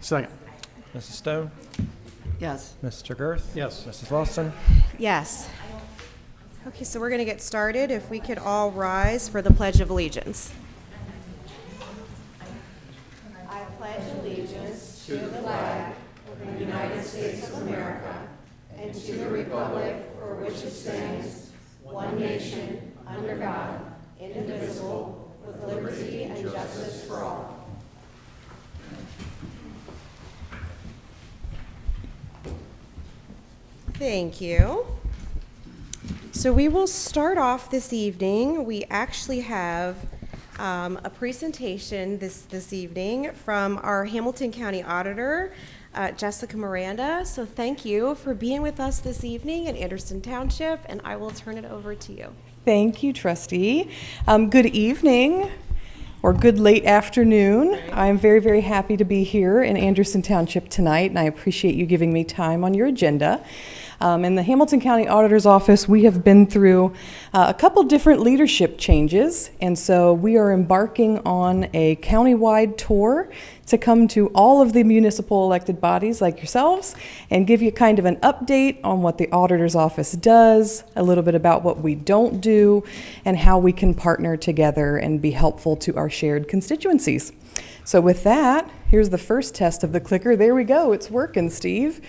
Second. Mrs. Stone? Yes. Mr. Girth? Yes. Mrs. Lawson? Yes. Okay, so we're going to get started. If we could all rise for the Pledge of Allegiance. I pledge allegiance to the flag of the United States of America and to the republic for which it stands, one nation, under God, indivisible, with liberty and justice for all. Thank you. So we will start off this evening. We actually have a presentation this evening from our Hamilton County Auditor, Jessica Miranda. So thank you for being with us this evening in Anderson Township, and I will turn it over to you. Thank you, Trustee. Good evening or good late afternoon. I'm very, very happy to be here in Anderson Township tonight, and I appreciate you giving me time on your agenda. In the Hamilton County Auditor's Office, we have been through a couple different leadership changes, and so we are embarking on a countywide tour to come to all of the municipal elected bodies like yourselves and give you kind of an update on what the Auditor's Office does, a little bit about what we don't do, and how we can partner together and be helpful to our shared constituencies. So with that, here's the first test of the clicker. There we go. It's working, Steve.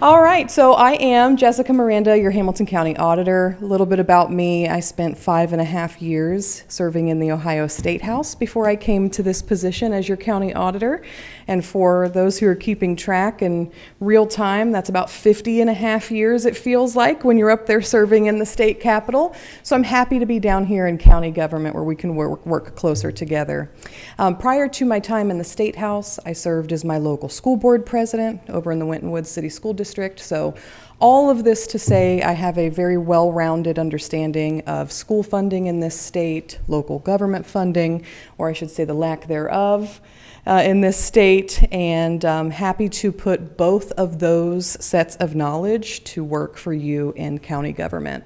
All right, so I am Jessica Miranda, your Hamilton County Auditor. A little bit about me: I spent 5.5 years serving in the Ohio State House before I came to this position as your county auditor. And for those who are keeping track in real time, that's about 50.5 years, it feels like, when you're up there serving in the state capitol. So I'm happy to be down here in county government where we can work closer together. Prior to my time in the State House, I served as my local school board president over in the Winton Woods City School District. So all of this to say I have a very well-rounded understanding of school funding in this state, local government funding, or I should say the lack thereof, in this state, and I'm happy to put both of those sets of knowledge to work for you in county government.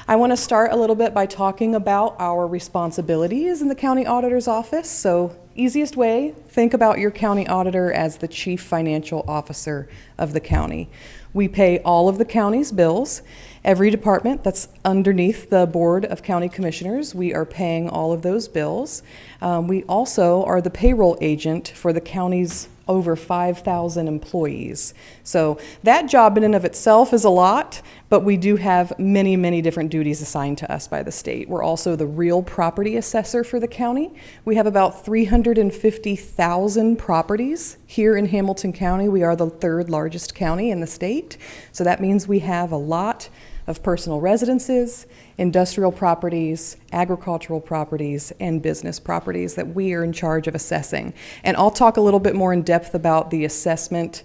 I want to start a little bit by talking about our responsibilities in the county auditor's office. So, easiest way, think about your county auditor as the chief financial officer of the county. We pay all of the county's bills. Every department that's underneath the Board of County Commissioners, we are paying all of those bills. We also are the payroll agent for the county's over 5,000 employees. So that job in and of itself is a lot, but we do have many, many different duties assigned to us by the state. We're also the real property assessor for the county. We have about 350,000 properties here in Hamilton County. We are the third largest county in the state. So that means we have a lot of personal residences, industrial properties, agricultural properties, and business properties that we are in charge of assessing. And I'll talk a little bit more in depth about the assessment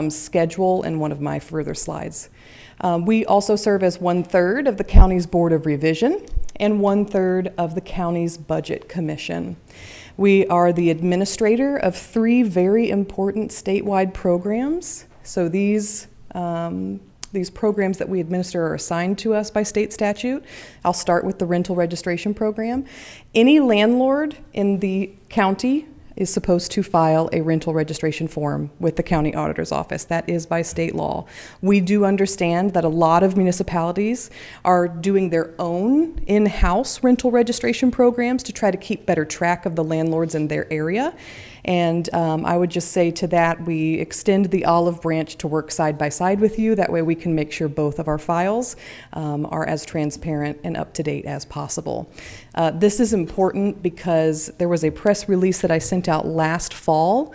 schedule in one of my further slides. We also serve as 1/3 of the county's Board of Revision and 1/3 of the county's Budget Commission. We are the administrator of 3 very important statewide programs. So these programs that we administer are assigned to us by state statute. I'll start with the rental registration program. Any landlord in the county is supposed to file a rental registration form with the county auditor's office. That is by state law. We do understand that a lot of municipalities are doing their own in-house rental registration programs to try to keep better track of the landlords in their area. And I would just say to that, we extend the olive branch to work side by side with you. That way we can make sure both of our files are as transparent and up to date as possible. This is important because there was a press release that I sent out last fall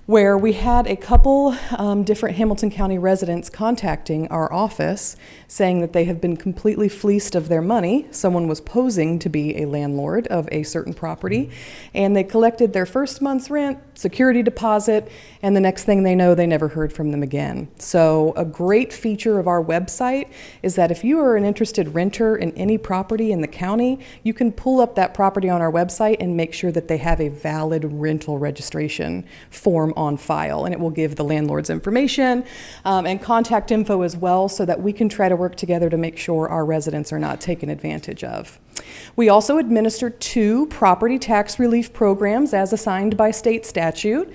where we had a couple different Hamilton County residents contacting our office saying that they have been completely fleeced of their money. Someone was posing to be a landlord of a certain property, and they collected their first month's rent, security deposit, and the next thing they know, they never heard from them again. So a great feature of our website is that if you are an interested renter in any property in the county, you can pull up that property on our website and make sure that they have a valid rental registration form on file, and it will give the landlord's information and contact info as well, so that we can try to work together to make sure our residents are not taken advantage of. We also administer 2 property tax relief programs as assigned by state statute.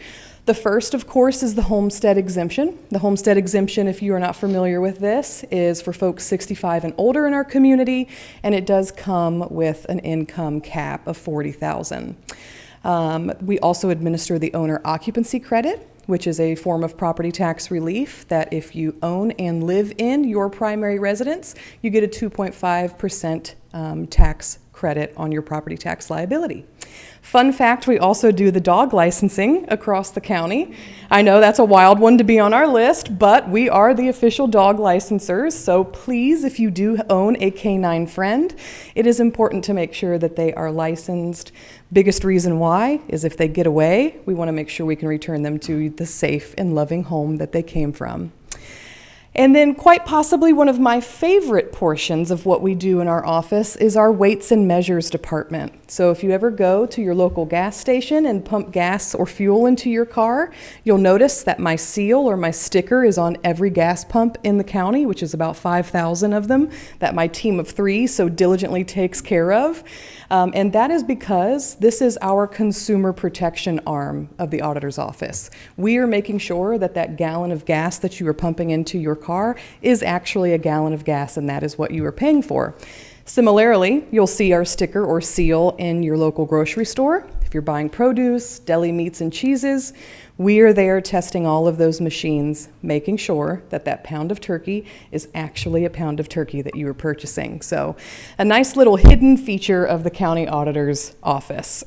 The first, of course, is the homestead exemption. The homestead exemption, if you are not familiar with this, is for folks 65 and older in our community, and it does come with an income cap of $40,000. We also administer the owner occupancy credit, which is a form of property tax relief that if you own and live in your primary residence, you get a 2.5% tax credit on your property tax liability. Fun fact, we also do the dog licensing across the county. I know that's a wild one to be on our list, but we are the official dog licensors, so please, if you do own a canine friend, it is important to make sure that they are licensed. Biggest reason why is if they get away, we want to make sure we can return them to the safe and loving home that they came from. And then quite possibly one of my favorite portions of what we do in our office is our weights and measures department. So if you ever go to your local gas station and pump gas or fuel into your car, you'll notice that my seal or my sticker is on every gas pump in the county, which is about 5,000 of them, that my team of 3 so diligently takes care of. And that is because this is our consumer protection arm of the auditor's office. We are making sure that that gallon of gas that you are pumping into your car is actually a gallon of gas, and that is what you are paying for. Similarly, you'll see our sticker or seal in your local grocery store. If you're buying produce, deli meats and cheeses, we are there testing all of those machines, making sure that that pound of turkey is actually a pound of turkey that you are purchasing. So a nice little hidden feature of the county auditor's office.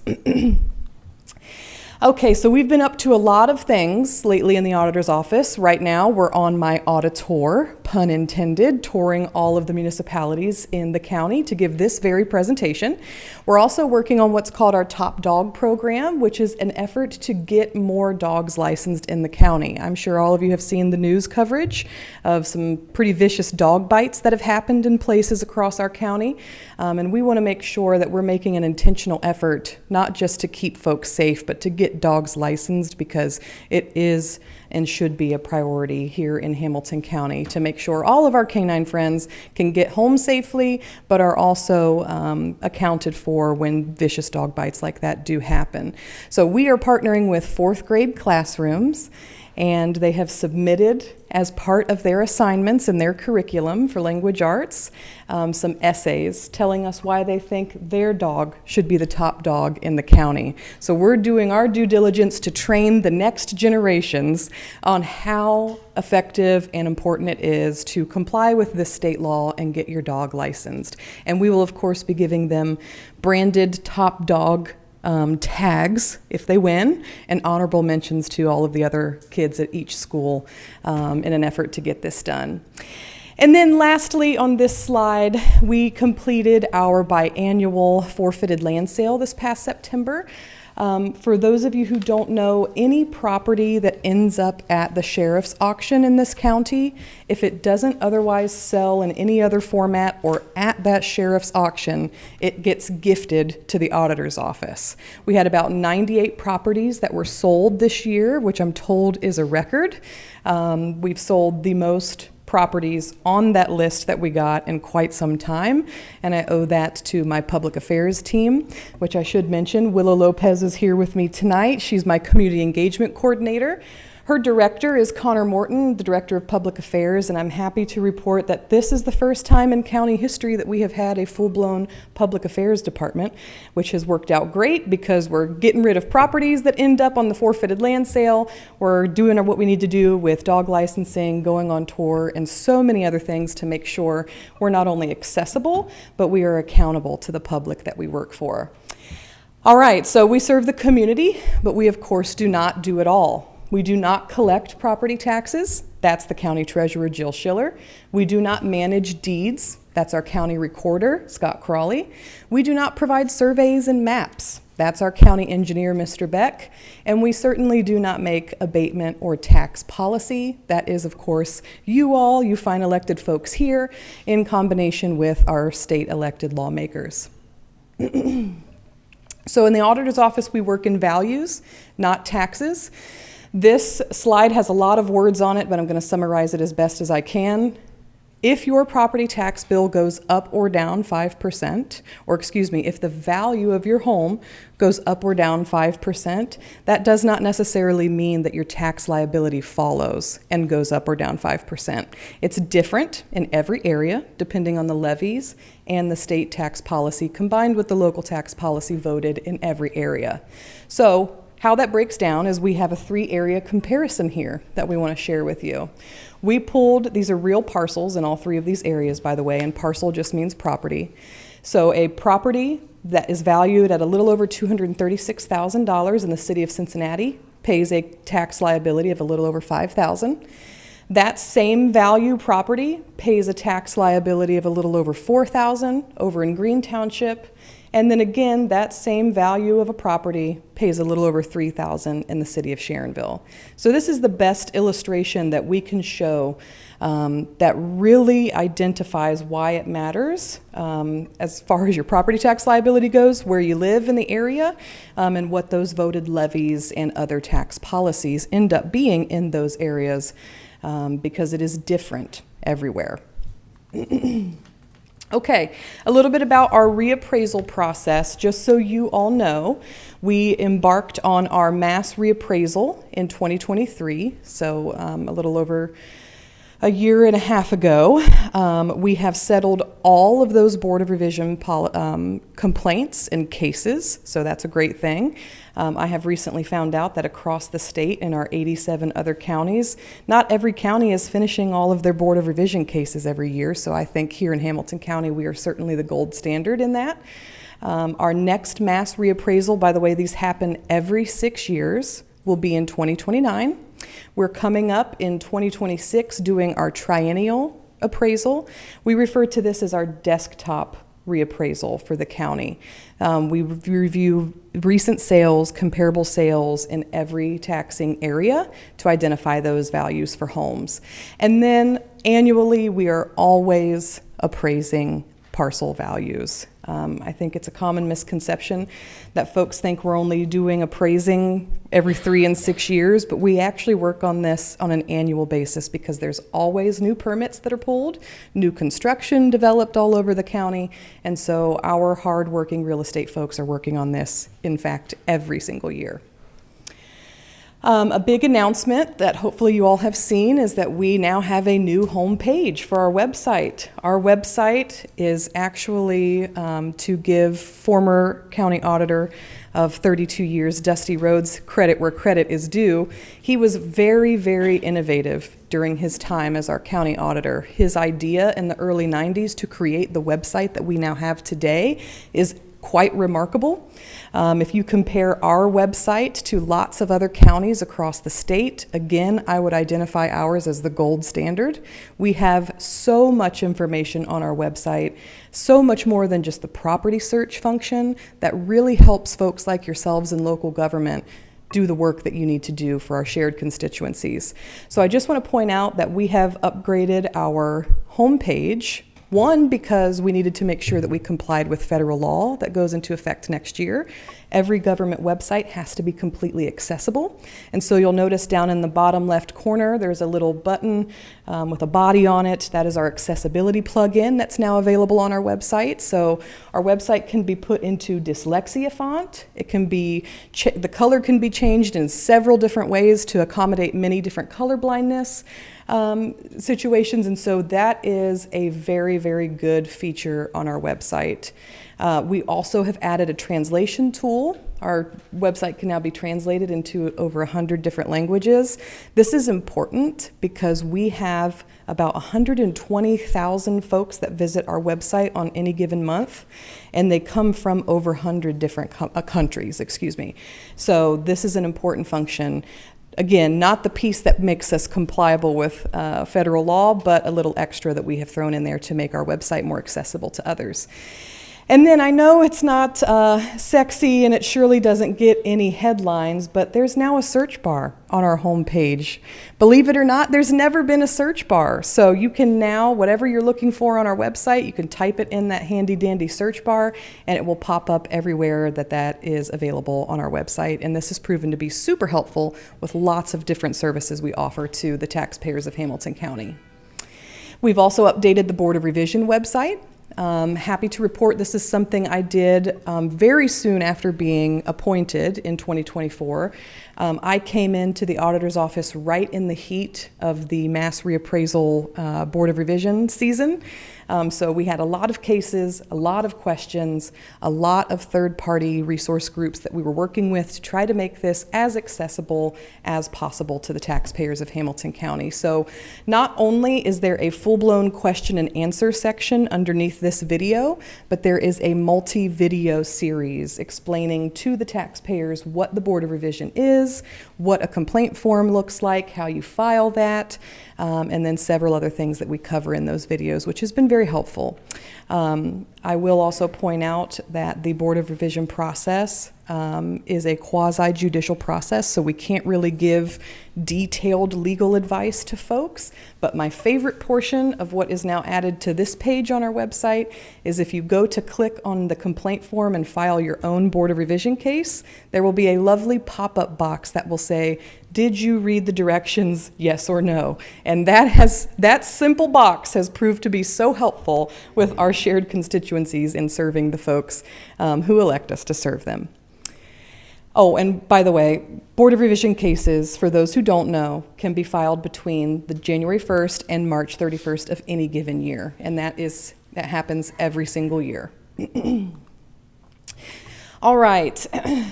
Okay, so we've been up to a lot of things lately in the auditor's office. Right now, we're on my auditor, pun intended, touring all of the municipalities in the county to give this very presentation. We're also working on what's called our Top Dog program, which is an effort to get more dogs licensed in the county. I'm sure all of you have seen the news coverage of some pretty vicious dog bites that have happened in places across our county. And we want to make sure that we're making an intentional effort, not just to keep folks safe, but to get dogs licensed, because it is and should be a priority here in Hamilton County to make sure all of our canine friends can get home safely, but are also accounted for when vicious dog bites like that do happen. So we are partnering with 4th grade classrooms, and they have submitted as part of their assignments in their curriculum for language arts some essays telling us why they think their dog should be the top dog in the county. So we're doing our due diligence to train the next generations on how effective and important it is to comply with this state law and get your dog licensed. And we will, of course, be giving them branded top dog tags if they win, and honorable mentions to all of the other kids at each school in an effort to get this done. And then lastly, on this slide, we completed our biannual forfeited land sale this past September. For those of you who don't know, any property that ends up at the sheriff's auction in this county, if it doesn't otherwise sell in any other format or at that sheriff's auction, it gets gifted to the auditor's office. We had about 98 properties that were sold this year, which I'm told is a record. We've sold the most properties on that list that we got in quite some time, and I owe that to my public affairs team, which I should mention. Willow Lopez is here with me tonight. She's my community engagement coordinator. Her director is Connor Morton, the director of public affairs, and I'm happy to report that this is the first time in county history that we have had a full-blown public affairs department, which has worked out great because we're getting rid of properties that end up on the forfeited land sale. We're doing what we need to do with dog licensing, going on tour, and so many other things to make sure we're not only accessible, but we are accountable to the public that we work for. All right, so we serve the community, but we of course do not do it all. We do not collect property taxes. That's the county treasurer, Jill Schiller. We do not manage deeds. That's our county recorder, Scott Crawley. We do not provide surveys and maps. That's our county engineer, Mr. Beck. And we certainly do not make abatement or tax policy. That is, of course, you all, you fine elected folks here, in combination with our state elected lawmakers. So in the auditor's office, we work in values, not taxes. This slide has a lot of words on it, but I'm going to summarize it as best as I can. If your property tax bill goes up or down 5%, or excuse me, if the value of your home goes up or down 5%, that does not necessarily mean that your tax liability follows and goes up or down 5%. It's different in every area, depending on the levies and the state tax policy combined with the local tax policy voted in every area. So how that breaks down is we have a 3-area comparison here that we want to share with you. We pulled, these are real parcels in all 3 of these areas, by the way, and parcel just means property. So a property that is valued at a little over $236,000 in the city of Cincinnati pays a tax liability of a little over $5,000. That same value property pays a tax liability of a little over $4,000 over in Green Township. And then again, that same value of a property pays a little over $3,000 in the city of Sharonville. So this is the best illustration that we can show that really identifies why it matters as far as your property tax liability goes, where you live in the area, and what those voted levies and other tax policies end up being in those areas, because it is different everywhere. Okay, a little bit about our reappraisal process. Just so you all know, we embarked on our mass reappraisal in 2023, so a little over a year and a half ago. We have settled all of those Board of Revision complaints and cases, so that's a great thing. I have recently found out that across the state in our 87 other counties, not every county is finishing all of their Board of Revision cases every year, so I think here in Hamilton County we are certainly the gold standard in that. Our next mass reappraisal, by the way, these happen every 6 years, will be in 2029. We're coming up in 2026 doing our triennial appraisal. We refer to this as our desktop reappraisal for the county. We review recent sales, comparable sales in every taxing area to identify those values for homes. And then annually, we are always appraising parcel values. I think it's a common misconception that folks think we're only doing appraising every 3 and 6 years, but we actually work on this on an annual basis because there's always new permits that are pulled, new construction developed all over the county, and so our hardworking real estate folks are working on this, in fact, every single year. A big announcement that hopefully you all have seen is that we now have a new home page for our website. Our website is actually to give former county auditor of 32 years, Dusty Rhodes, credit where credit is due. He was very, very innovative during his time as our county auditor. His idea in the early 90s to create the website that we now have today is quite remarkable. If you compare our website to lots of other counties across the state, again, I would identify ours as the gold standard. We have so much information on our website, so much more than just the property search function that really helps folks like yourselves in local government do the work that you need to do for our shared constituencies. So I just want to point out that we have upgraded our homepage. One, because we needed to make sure that we complied with federal law that goes into effect next year. Every government website has to be completely accessible. And so you'll notice down in the bottom left corner, there's a little button with a body on it. That is our accessibility plugin that's now available on our website. So our website can be put into dyslexia font. It can be, the color can be changed in several different ways to accommodate many different color blindness situations, and so that is a very, very good feature on our website. We also have added a translation tool. Our website can now be translated into over 100 different languages. This is important because we have about 120,000 folks that visit our website on any given month, and they come from over 100 different countries, So this is an important function. Again, not the piece that makes us compliable with federal law, but a little extra that we have thrown in there to make our website more accessible to others. And then I know it's not sexy and it surely doesn't get any headlines, but there's now a search bar on our homepage. Believe it or not, there's never been a search bar. So you can now, whatever you're looking for on our website, you can type it in that handy dandy search bar and it will pop up everywhere that is available on our website. And this has proven to be super helpful with lots of different services we offer to the taxpayers of Hamilton County. We've also updated the Board of Revision website. Happy to report this is something I did very soon after being appointed in 2024. I came into the auditor's office right in the heat of the mass reappraisal Board of Revision season. So we had a lot of cases, a lot of questions, a lot of third-party resource groups that we were working with to try to make this as accessible as possible to the taxpayers of Hamilton County. So not only is there a full-blown question and answer section underneath this video, but there is a multi-video series explaining to the taxpayers what the Board of Revision is, what a complaint form looks like, how you file that, and then several other things that we cover in those videos, which has been very helpful. I will also point out that the Board of Revision process is a quasi-judicial process, so we can't really give detailed legal advice to folks. But my favorite portion of what is now added to this page on our website is if you go to click on the complaint form and file your own Board of Revision case, there will be a lovely pop-up box that will say, "Did you read the directions, yes or no?" And that simple box has proved to be so helpful with our shared constituencies in serving the folks who elect us to serve them. Oh, and by the way, Board of Revision cases, for those who don't know, can be filed between the January 1st and March 31st of any given year, and that happens every single year. All right,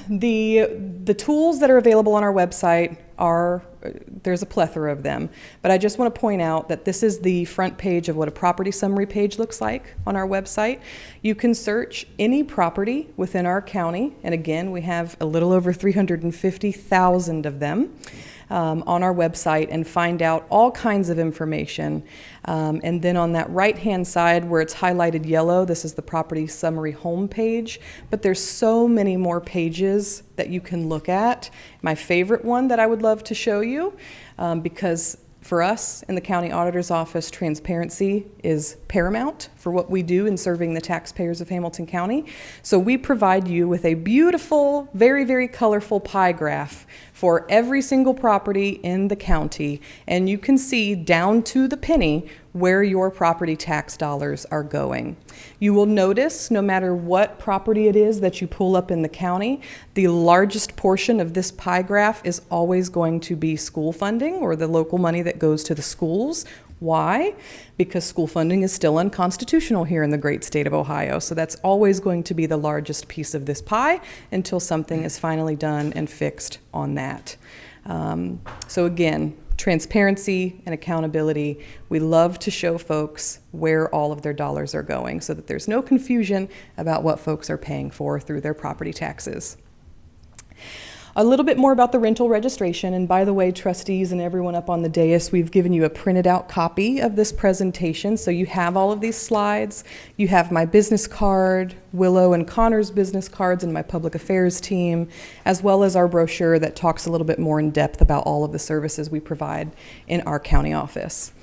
the tools that are available on our website there's a plethora of them, but I just want to point out that this is the front page of what a property summary page looks like on our website. You can search any property within our county, and again, we have a little over 350,000 of them on our website, and find out all kinds of information. And then on that right-hand side where it's highlighted yellow, this is the property summary home page, but there's so many more pages that you can look at. My favorite one that I would love to show you, because for us in the county auditor's office, transparency is paramount for what we do in serving the taxpayers of Hamilton County. So we provide you with a beautiful, very, very colorful pie graph for every single property in the county, and you can see down to the penny where your property tax dollars are going. You will notice, no matter what property it is that you pull up in the county, the largest portion of this pie graph is always going to be school funding, or the local money that goes to the schools. Why? Because school funding is still unconstitutional here in the great state of Ohio. So that's always going to be the largest piece of this pie until something is finally done and fixed on that. So again, transparency and accountability. We love to show folks where all of their dollars are going so that there's no confusion about what folks are paying for through their property taxes. A little bit more about the rental registration, and by the way, trustees and everyone up on the dais, we've given you a printed out copy of this presentation, so you have all of these slides. You have my business card, Willow and Connor's business cards, and my public affairs team, as well as our brochure that talks a little bit more in depth about all of the services we provide in our county office.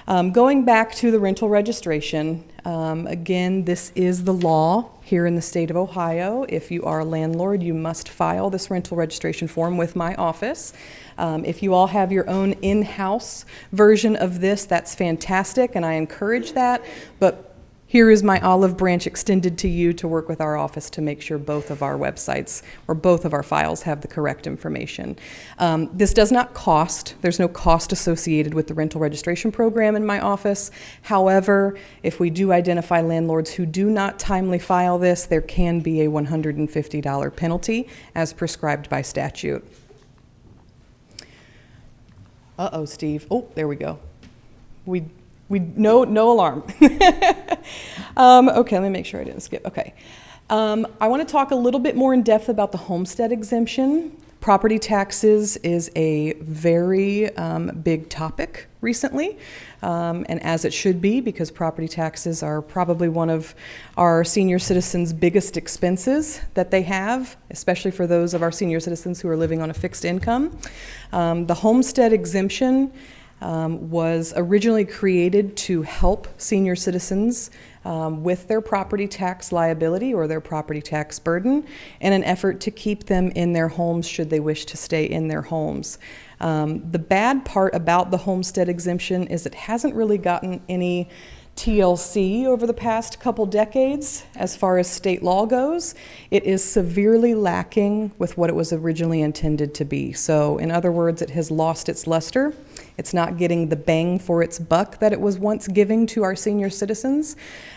Going back to the rental registration, again, this is the law here in the state of Ohio. If you are a landlord, you must file this rental registration form with my office. If you all have your own in-house version of this, that's fantastic, and I encourage that, but here is my olive branch extended to you to work with our office to make sure both of our websites or both of our files have the correct information. This does not cost. There's no cost associated with the rental registration program in my office. However, if we do identify landlords who do not timely file this, there can be a $150 penalty as prescribed by statute. Uh-oh, Steve. Oh, there we go. No alarm. Okay, let me make sure I didn't skip. Okay. I want to talk a little bit more in depth about the homestead exemption. Property taxes is a very big topic recently, and as it should be, because property taxes are probably one of our senior citizens' biggest expenses that they have, especially for those of our senior citizens who are living on a fixed income. The homestead exemption was originally created to help senior citizens with their property tax liability or their property tax burden in an effort to keep them in their homes should they wish to stay in their homes. The bad part about the homestead exemption is it hasn't really gotten any TLC over the past couple decades as far as state law goes. It is severely lacking with what it was originally intended to be. So in other words, it has lost its luster. It's not getting the bang for its buck that it was once giving to our senior citizens.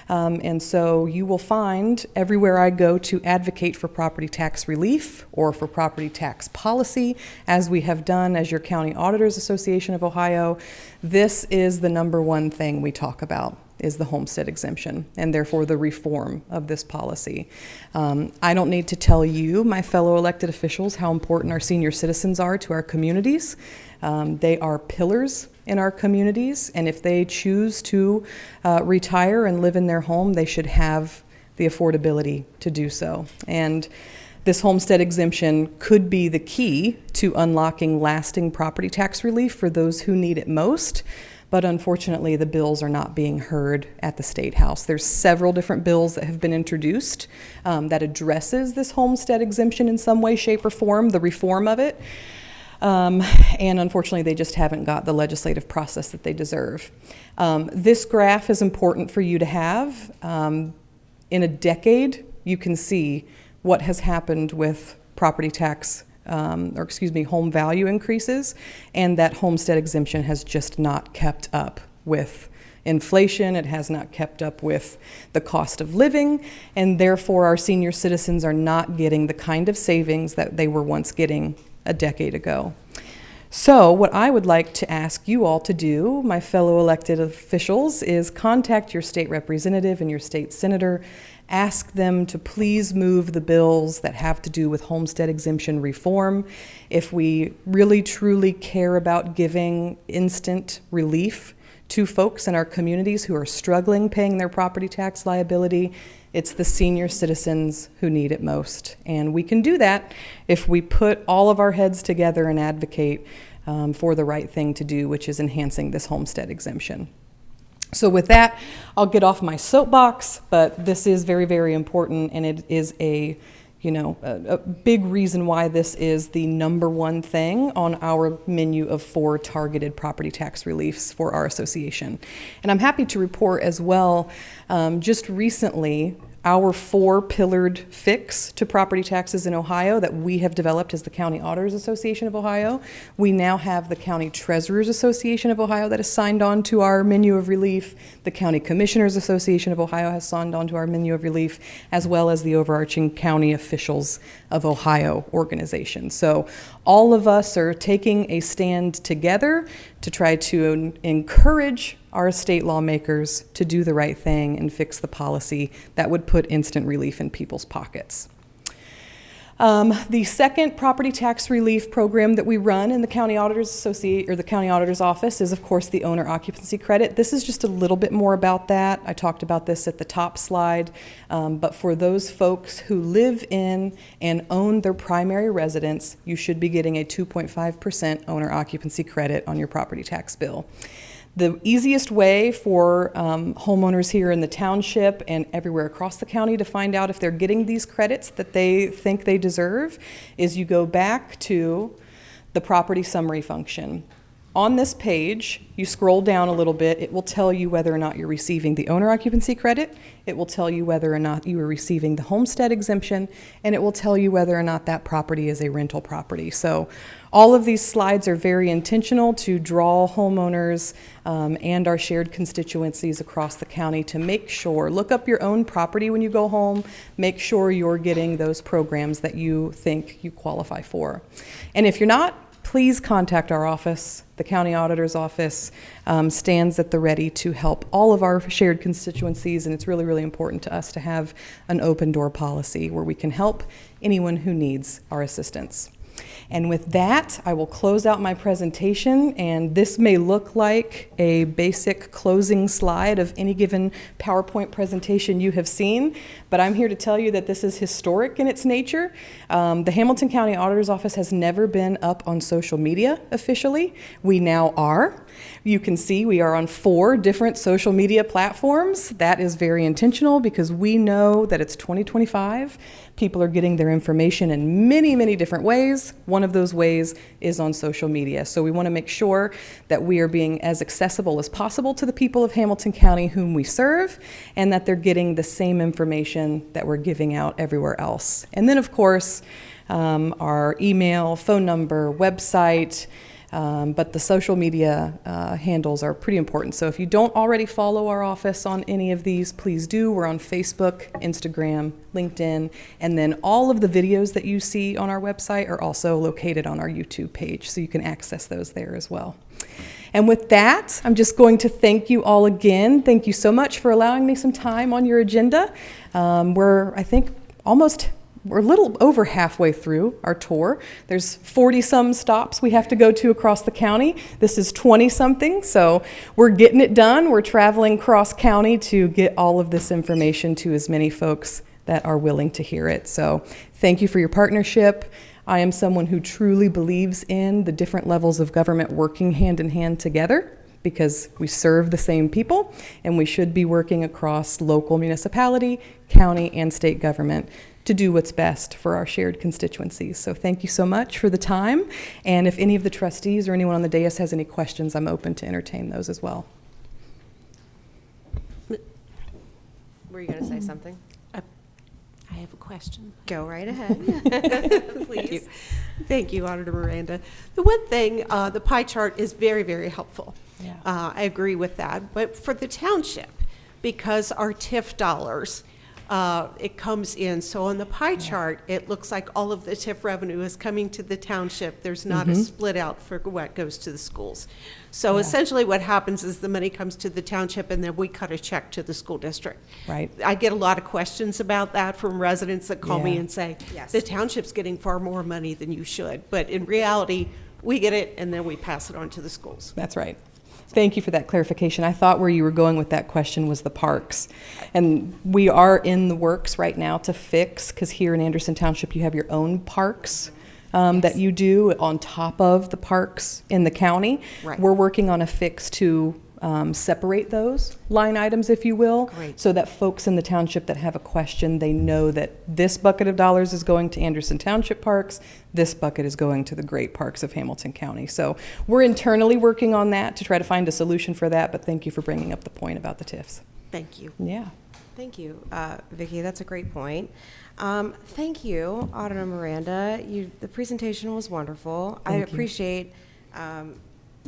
And so you will find everywhere I go to advocate for property tax relief or for property tax policy, as we have done as your County Auditors Association of Ohio, this is the number one thing we talk about, is the homestead exemption, and therefore the reform of this policy. I don't need to tell you, my fellow elected officials, how important our senior citizens are to our communities. They are pillars in our communities, and if they choose to retire and live in their home, they should have the affordability to do so. And this homestead exemption could be the key to unlocking lasting property tax relief for those who need it most. But unfortunately, the bills are not being heard at the State House. There's several different bills that have been introduced that addresses this homestead exemption in some way, shape, or form, the reform of it. And unfortunately, they just haven't got the legislative process that they deserve. This graph is important for you to have. In a decade, you can see what has happened with property tax home value increases, and that homestead exemption has just not kept up with inflation. It has not kept up with the cost of living, and therefore our senior citizens are not getting the kind of savings that they were once getting a decade ago. So what I would like to ask you all to do, my fellow elected officials, is contact your state representative and your state senator. Ask them to please move the bills that have to do with homestead exemption reform. If we really truly care about giving instant relief to folks in our communities who are struggling paying their property tax liability, it's the senior citizens who need it most. And we can do that if we put all of our heads together and advocate for the right thing to do, which is enhancing this homestead exemption. So with that, I'll get off my soapbox, but this is very, very important, and it is a big reason why this is the number one thing on our menu of 4 targeted property tax reliefs for our association. And I'm happy to report as well, just recently, our 4-pillared fix to property taxes in Ohio that we have developed as the County Auditors Association of Ohio. We now have the County Treasurers Association of Ohio that has signed on to our menu of relief. The County Commissioners Association of Ohio has signed on to our menu of relief, as well as the overarching County Officials of Ohio organization. So all of us are taking a stand together to try to encourage our state lawmakers to do the right thing and fix the policy that would put instant relief in people's pockets. The second property tax relief program that we run in the County Auditors Association, or the County Auditor's Office, is of course the owner occupancy credit. This is just a little bit more about that. I talked about this at the top slide, but for those folks who live in and own their primary residence, you should be getting a 2.5% owner occupancy credit on your property tax bill. The easiest way for homeowners here in the township and everywhere across the county to find out if they're getting these credits that they think they deserve is you go back to the property summary function. On this page, you scroll down a little bit, it will tell you whether or not you're receiving the owner occupancy credit, it will tell you whether or not you are receiving the homestead exemption, and it will tell you whether or not that property is a rental property. So all of these slides are very intentional to draw homeowners and our shared constituencies across the county to make sure, look up your own property when you go home, make sure you're getting those programs that you think you qualify for. And if you're not, please contact our office. The County Auditor's Office stands at the ready to help all of our shared constituencies, and it's really, really important to us to have an open door policy where we can help anyone who needs our assistance. And with that, I will close out my presentation, and this may look like a basic closing slide of any given PowerPoint presentation you have seen, but I'm here to tell you that this is historic in its nature. The Hamilton County Auditor's Office has never been up on social media officially. We now are. You can see we are on 4 different social media platforms. That is very intentional because we know that it's 2025. People are getting their information in many, many different ways. One of those ways is on social media. So we want to make sure that we are being as accessible as possible to the people of Hamilton County whom we serve, and that they're getting the same information that we're giving out everywhere else. And then, of course, our email, phone number, website, but the social media handles are pretty important. So if you don't already follow our office on any of these, please do. We're on Facebook, Instagram, LinkedIn, and then all of the videos that you see on our website are also located on our YouTube page, so you can access those there as well. And with that, I'm just going to thank you all again. Thank you so much for allowing me some time on your agenda. I think, we're a little over halfway through our tour. There's 40-some stops we have to go to across the county. This is 20-something, so we're getting it done. We're traveling cross-county to get all of this information to as many folks that are willing to hear it. So thank you for your partnership. I am someone who truly believes in the different levels of government working hand in hand together, because we serve the same people, and we should be working across local municipality, county, and state government to do what's best for our shared constituencies. So thank you so much for the time, and if any of the trustees or anyone on the dais has any questions, I'm open to entertain those as well. Were you going to say something? I have a question. Go right ahead. Please. Thank you, Auditor Miranda. The one thing, the pie chart is very, very helpful. Yeah. I agree with that. But for the township, because our TIF dollars, it comes in. So on the pie chart, it looks like all of the TIF revenue is coming to the township. There's not a split out for what goes to the schools. So essentially what happens is the money comes to the township, and then we cut a check to the school district. Right. I get a lot of questions about that from residents that call me Yeah. and say, Yes. the township's getting far more money than you should. But in reality, we get it, and then we pass it on to the schools. That's right. Thank you for that clarification. I thought where you were going with that question was the parks. And we are in the works right now to fix, because here in Anderson Township you have your own parks that you do on top of the parks in the county. Right. We're working on a fix to separate those line items, if you will, Great. so that folks in the township that have a question, they know that this bucket of dollars is going to Anderson Township Parks, this bucket is going to the great parks of Hamilton County. So we're internally working on that to try to find a solution for that, but thank you for bringing up the point about the TIFs. Thank you. Yeah. Thank you, Vicki. That's a great point. Thank you, Auditor Miranda. The presentation was wonderful. I Thank you. appreciate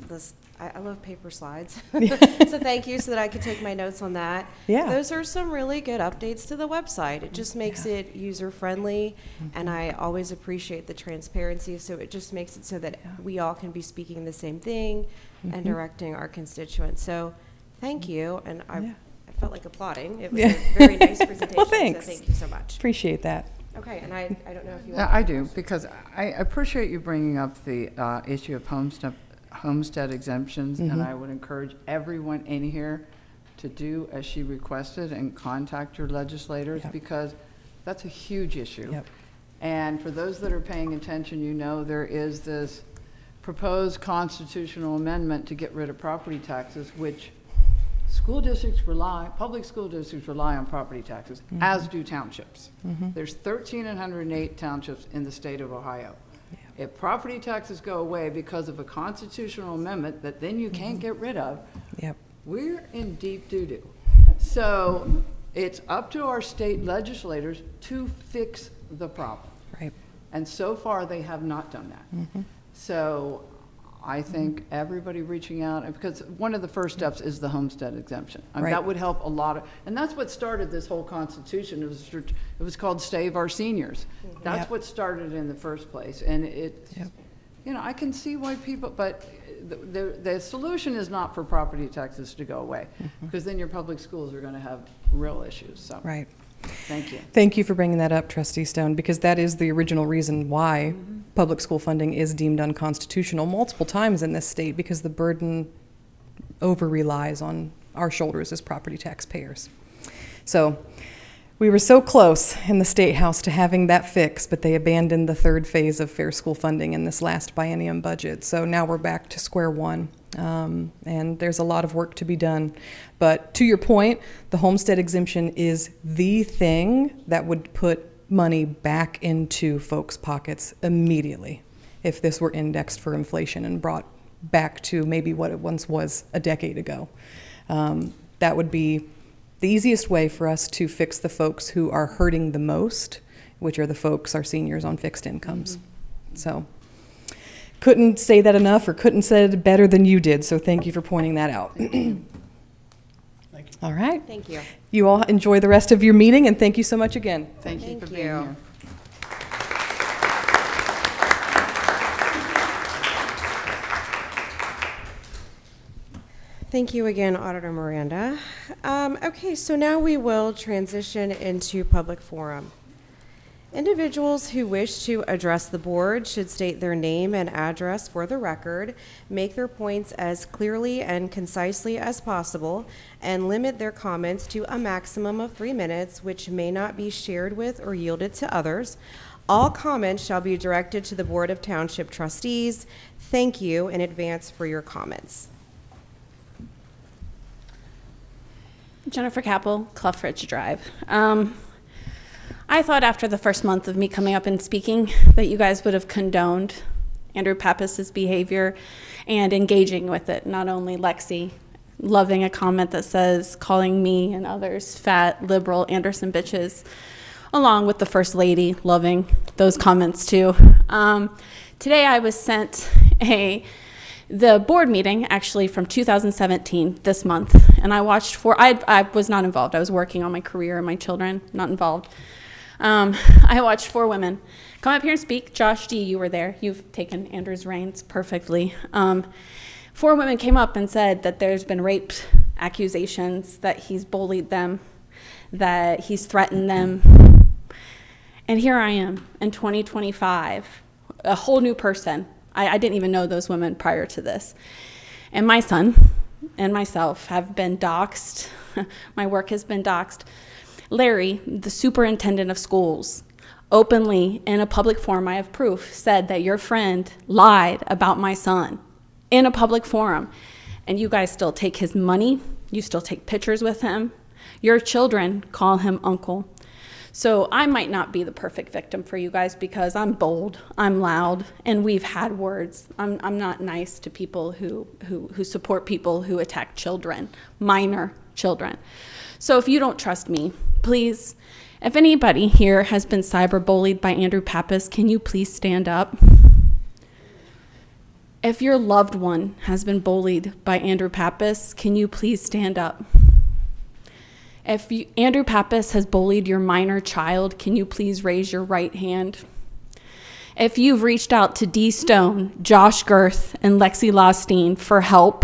this. I love paper slides. So thank you, so that I could take my notes on that. Yeah. Those are some really good updates to the website. It just makes it user-friendly, and I always appreciate the transparency, so it just makes it so that we all can be speaking the same thing and directing our constituents. So thank you, and I felt like applauding. It was a very nice presentation. Well, thanks. So thank you so much. Appreciate that. Okay, and I don't know if you Yeah, want I do, because I appreciate you bringing up the issue of homestead exemptions, and I would encourage everyone in here to do as she requested and contact your legislators, Yep. because that's a huge issue. Yep. And for those that are paying attention, you know there is this proposed constitutional amendment to get rid of property taxes, which public school districts rely on property taxes, as do townships. There's 1,308 townships in the state of Ohio. If property taxes go away because of a constitutional amendment that then you can't get rid of, Yep. we're in deep doo-doo. So it's up to our state legislators to fix the problem. Right. And so far, they have not done that. So I think everybody reaching out, and because one of the first steps is the homestead exemption. I mean, Right. that would help a lot and that's what started this whole Constitution. It was called Save Our Seniors. That's Yep. what started in the first place. And Yep. you know, I can see why people, but the solution is not for property taxes to go away, because then your public schools are going to have real issues. So Right. thank you. Thank you for bringing that up, Trustee Stone, because that is the original reason why public school funding is deemed unconstitutional multiple times in this state, because the burden over-relies on our shoulders as property taxpayers. So we were so close in the State House to having that fix, but they abandoned the third phase of fair school funding in this last biennium budget. So now we're back to square one. And there's a lot of work to be done. But to your point, the homestead exemption is the thing that would put money back into folks' pockets immediately if this were indexed for inflation and brought back to maybe what it once was a decade ago. That would be the easiest way for us to fix the folks who are hurting the most, which are the folks, our seniors on fixed incomes. So couldn't say that enough or couldn't say it better than you did, so thank you for pointing that out. Thank you. All right. Thank you. You all enjoy the rest of your meeting, and thank you so much again. Thank you Thank for being you. here. Thank you again, Auditor Miranda. Okay, so now we will transition into public forum. Individuals who wish to address the board should state their name and address for the record, make their points as clearly and concisely as possible, and limit their comments to a maximum of 3 minutes, which may not be shared with or yielded to others. All comments shall be directed to the Board of Township Trustees. Thank you in advance for your comments. Jennifer Capel, Clough Ridge Drive. I thought after the first month of me coming up and speaking that you guys would have condoned Andrew Pappas's behavior and engaging with it. Not only Lexi loving a comment that says, calling me and others fat, liberal, Anderson bitches, along with the First Lady loving those comments too. Today I was sent the board meeting actually from 2017 this month, and I watched I was not involved. I was working on my career and my children, not involved. I watched 4 women come up here and speak. Josh D., you were there. You've taken Andrew's reins perfectly. 4 women came up and said that there's been rape accusations, that he's bullied them, that he's threatened them. And here I am in 2025, a whole new person. I didn't even know those women prior to this. And my son and myself have been doxxed. My work has been doxxed. Larry, the superintendent of schools, openly in a public forum, I have proof, said that your friend lied about my son in a public forum. And you guys still take his money. You still take pictures with him. Your children call him uncle. So I might not be the perfect victim for you guys because I'm bold, I'm loud, and we've had words. I'm not nice to people who support people who attack children, minor children. So if you don't trust me, please, if anybody here has been cyberbullied by Andrew Pappas, can you please stand up? If your loved one has been bullied by Andrew Pappas, can you please stand up? If Andrew Pappas has bullied your minor child, can you please raise your right hand? If you've reached out to Dee Stone, Josh Girth, and Lexi Lostein for help,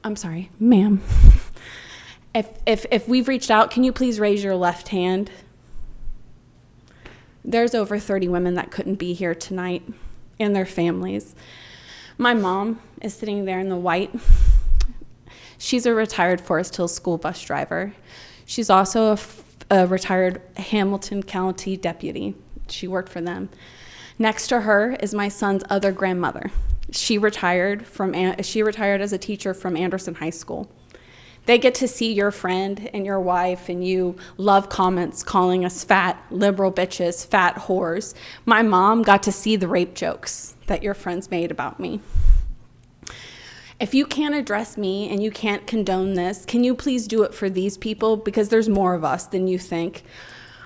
I'm sorry, ma'am. If we've reached out, can you please raise your left hand? There's over 30 women that couldn't be here tonight and their families. My mom is sitting there in the white. She's a retired Forest Hills school bus driver. She's also a retired Hamilton County deputy. She worked for them. Next to her is my son's other grandmother. She retired as a teacher from Anderson High School. They get to see your friend and your wife, and you love comments calling us fat, liberal bitches, fat whores. My mom got to see the rape jokes that your friends made about me. If you can't address me and you can't condone this, can you please do it for these people? Because there's more of us than you think.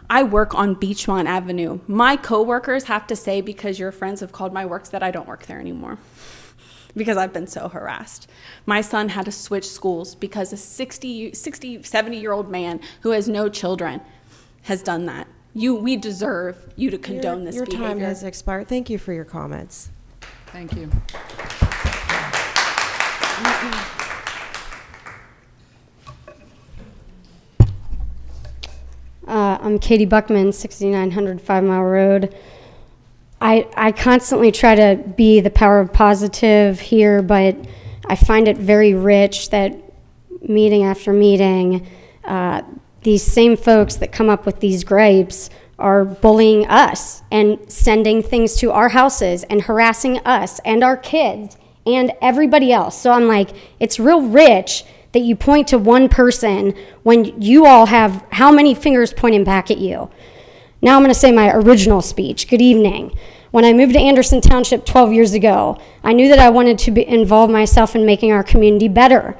I work on Beachmont Avenue. My coworkers have to say, because your friends have called my works, that I don't work there anymore because I've been so harassed. My son had to switch schools because a 70-year-old man who has no children has done that. We deserve you to condone this behavior. Your time has expired. Thank you for your comments. Thank you. I'm Katie Buckman, 6900 5 Mile Road. I constantly try to be the power of positive here, but I find it very rich that meeting after meeting, these same folks that come up with these gripes are bullying us and sending things to our houses and harassing us and our kids and everybody else. So I'm like, it's real rich that you point to one person when you all have how many fingers pointing back at you. Now I'm going to say my original speech. Good evening. When I moved to Anderson Township 12 years ago, I knew that I wanted to involve myself in making our community better.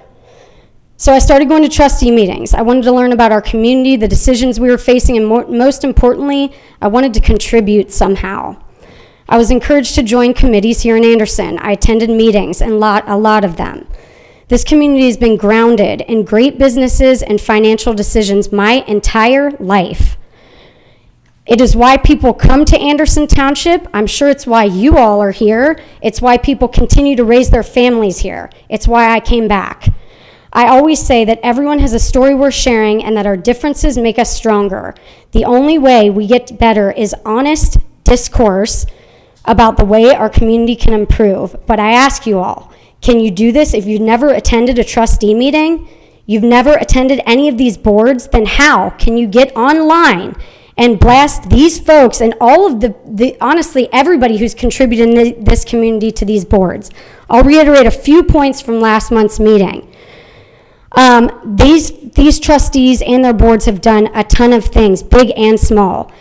So I started going to trustee meetings. I wanted to learn about our community, the decisions we were facing, and most importantly, I wanted to contribute somehow. I was encouraged to join committees here in Anderson. I attended meetings, and a lot of them. This community has been grounded in great businesses and financial decisions my entire life. It is why people come to Anderson Township. I'm sure it's why you all are here. It's why people continue to raise their families here. It's why I came back. I always say that everyone has a story worth sharing and that our differences make us stronger. The only way we get better is honest discourse about the way our community can improve. But I ask you all, can you do this if you've never attended a trustee meeting? You've never attended any of these boards? Then how can you get online and blast these folks and all of the honestly, everybody who's contributed in this community to these boards? I'll reiterate a few points from last month's meeting. These trustees and their boards have done a ton of things, big and small.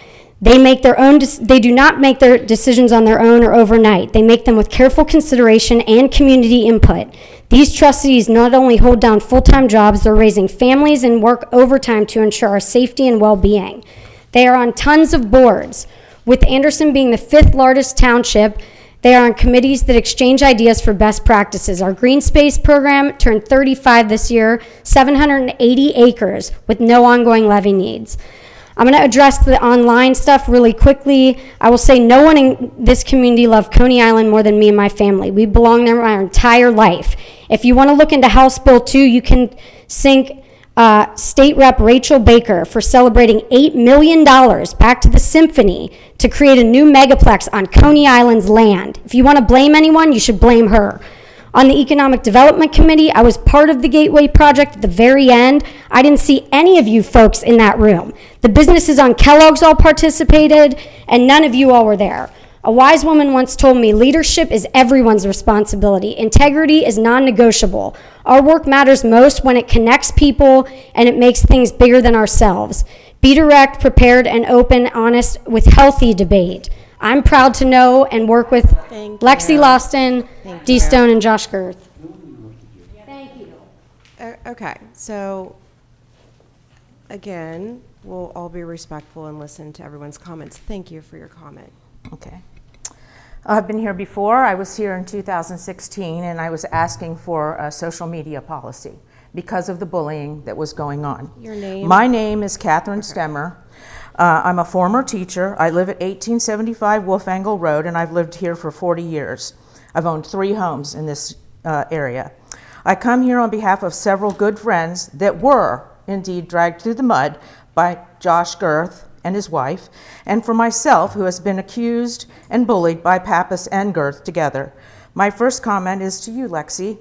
They do not make their decisions on their own or overnight. They make them with careful consideration and community input. These trustees not only hold down full-time jobs, they're raising families and work overtime to ensure our safety and well-being. They are on tons of boards. With Anderson being the 5th largest township, they are on committees that exchange ideas for best practices. Our green space program turned 35 this year, 780 acres with no ongoing levy needs. I'm going to address the online stuff really quickly. I will say no one in this community loved Coney Island more than me and my family. We belonged there our entire life. If you want to look into House Bill 2, you can sync State Rep Rachel Baker for celebrating $8 million back to the symphony to create a new megaplex on Coney Island's land. If you want to blame anyone, you should blame her. On the Economic Development Committee, I was part of the Gateway Project at the very end. I didn't see any of you folks in that room. The businesses on Kellogg's all participated, and none of you all were there. A wise woman once told me, leadership is everyone's responsibility. Integrity is non-negotiable. Our work matters most when it connects people and it makes things bigger than ourselves. Be direct, prepared, and open, honest, with healthy debate. I'm proud to know and work with Lexi Loston, D. Stone, and Josh Girth. Thank you. Okay, so again, we'll all be respectful and listen to everyone's comments. Thank you for your comment. Okay. I've been here before. I was here in 2016 and I was asking for a social media policy because of the bullying that was going on. Your name? My name is Catherine Stemmer. I'm a former teacher. I live at 1875 Wolfangle Road and I've lived here for 40 years. I've owned 3 homes in this area. I come here on behalf of several good friends that were indeed dragged through the mud by Josh Girth and his wife, and for myself, who has been accused and bullied by Pappas and Girth together. My first comment is to you, Lexi.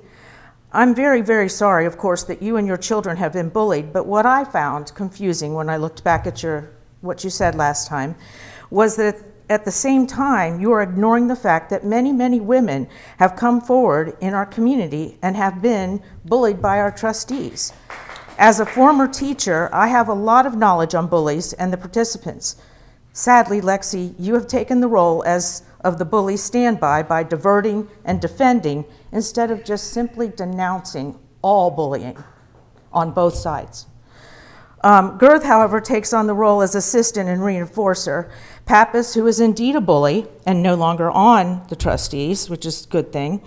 I'm very, very sorry, of course, that you and your children have been bullied, but what I found confusing when I looked back at what you said last time was that at the same time, you are ignoring the fact that many, many women have come forward in our community and have been bullied by our trustees. As a former teacher, I have a lot of knowledge on bullies and the participants. Sadly, Lexi, you have taken the role of the bully standby by diverting and defending instead of just simply denouncing all bullying on both sides. Girth, however, takes on the role as assistant and reinforcer. Pappas, who is indeed a bully and no longer on the trustees, which is a good thing,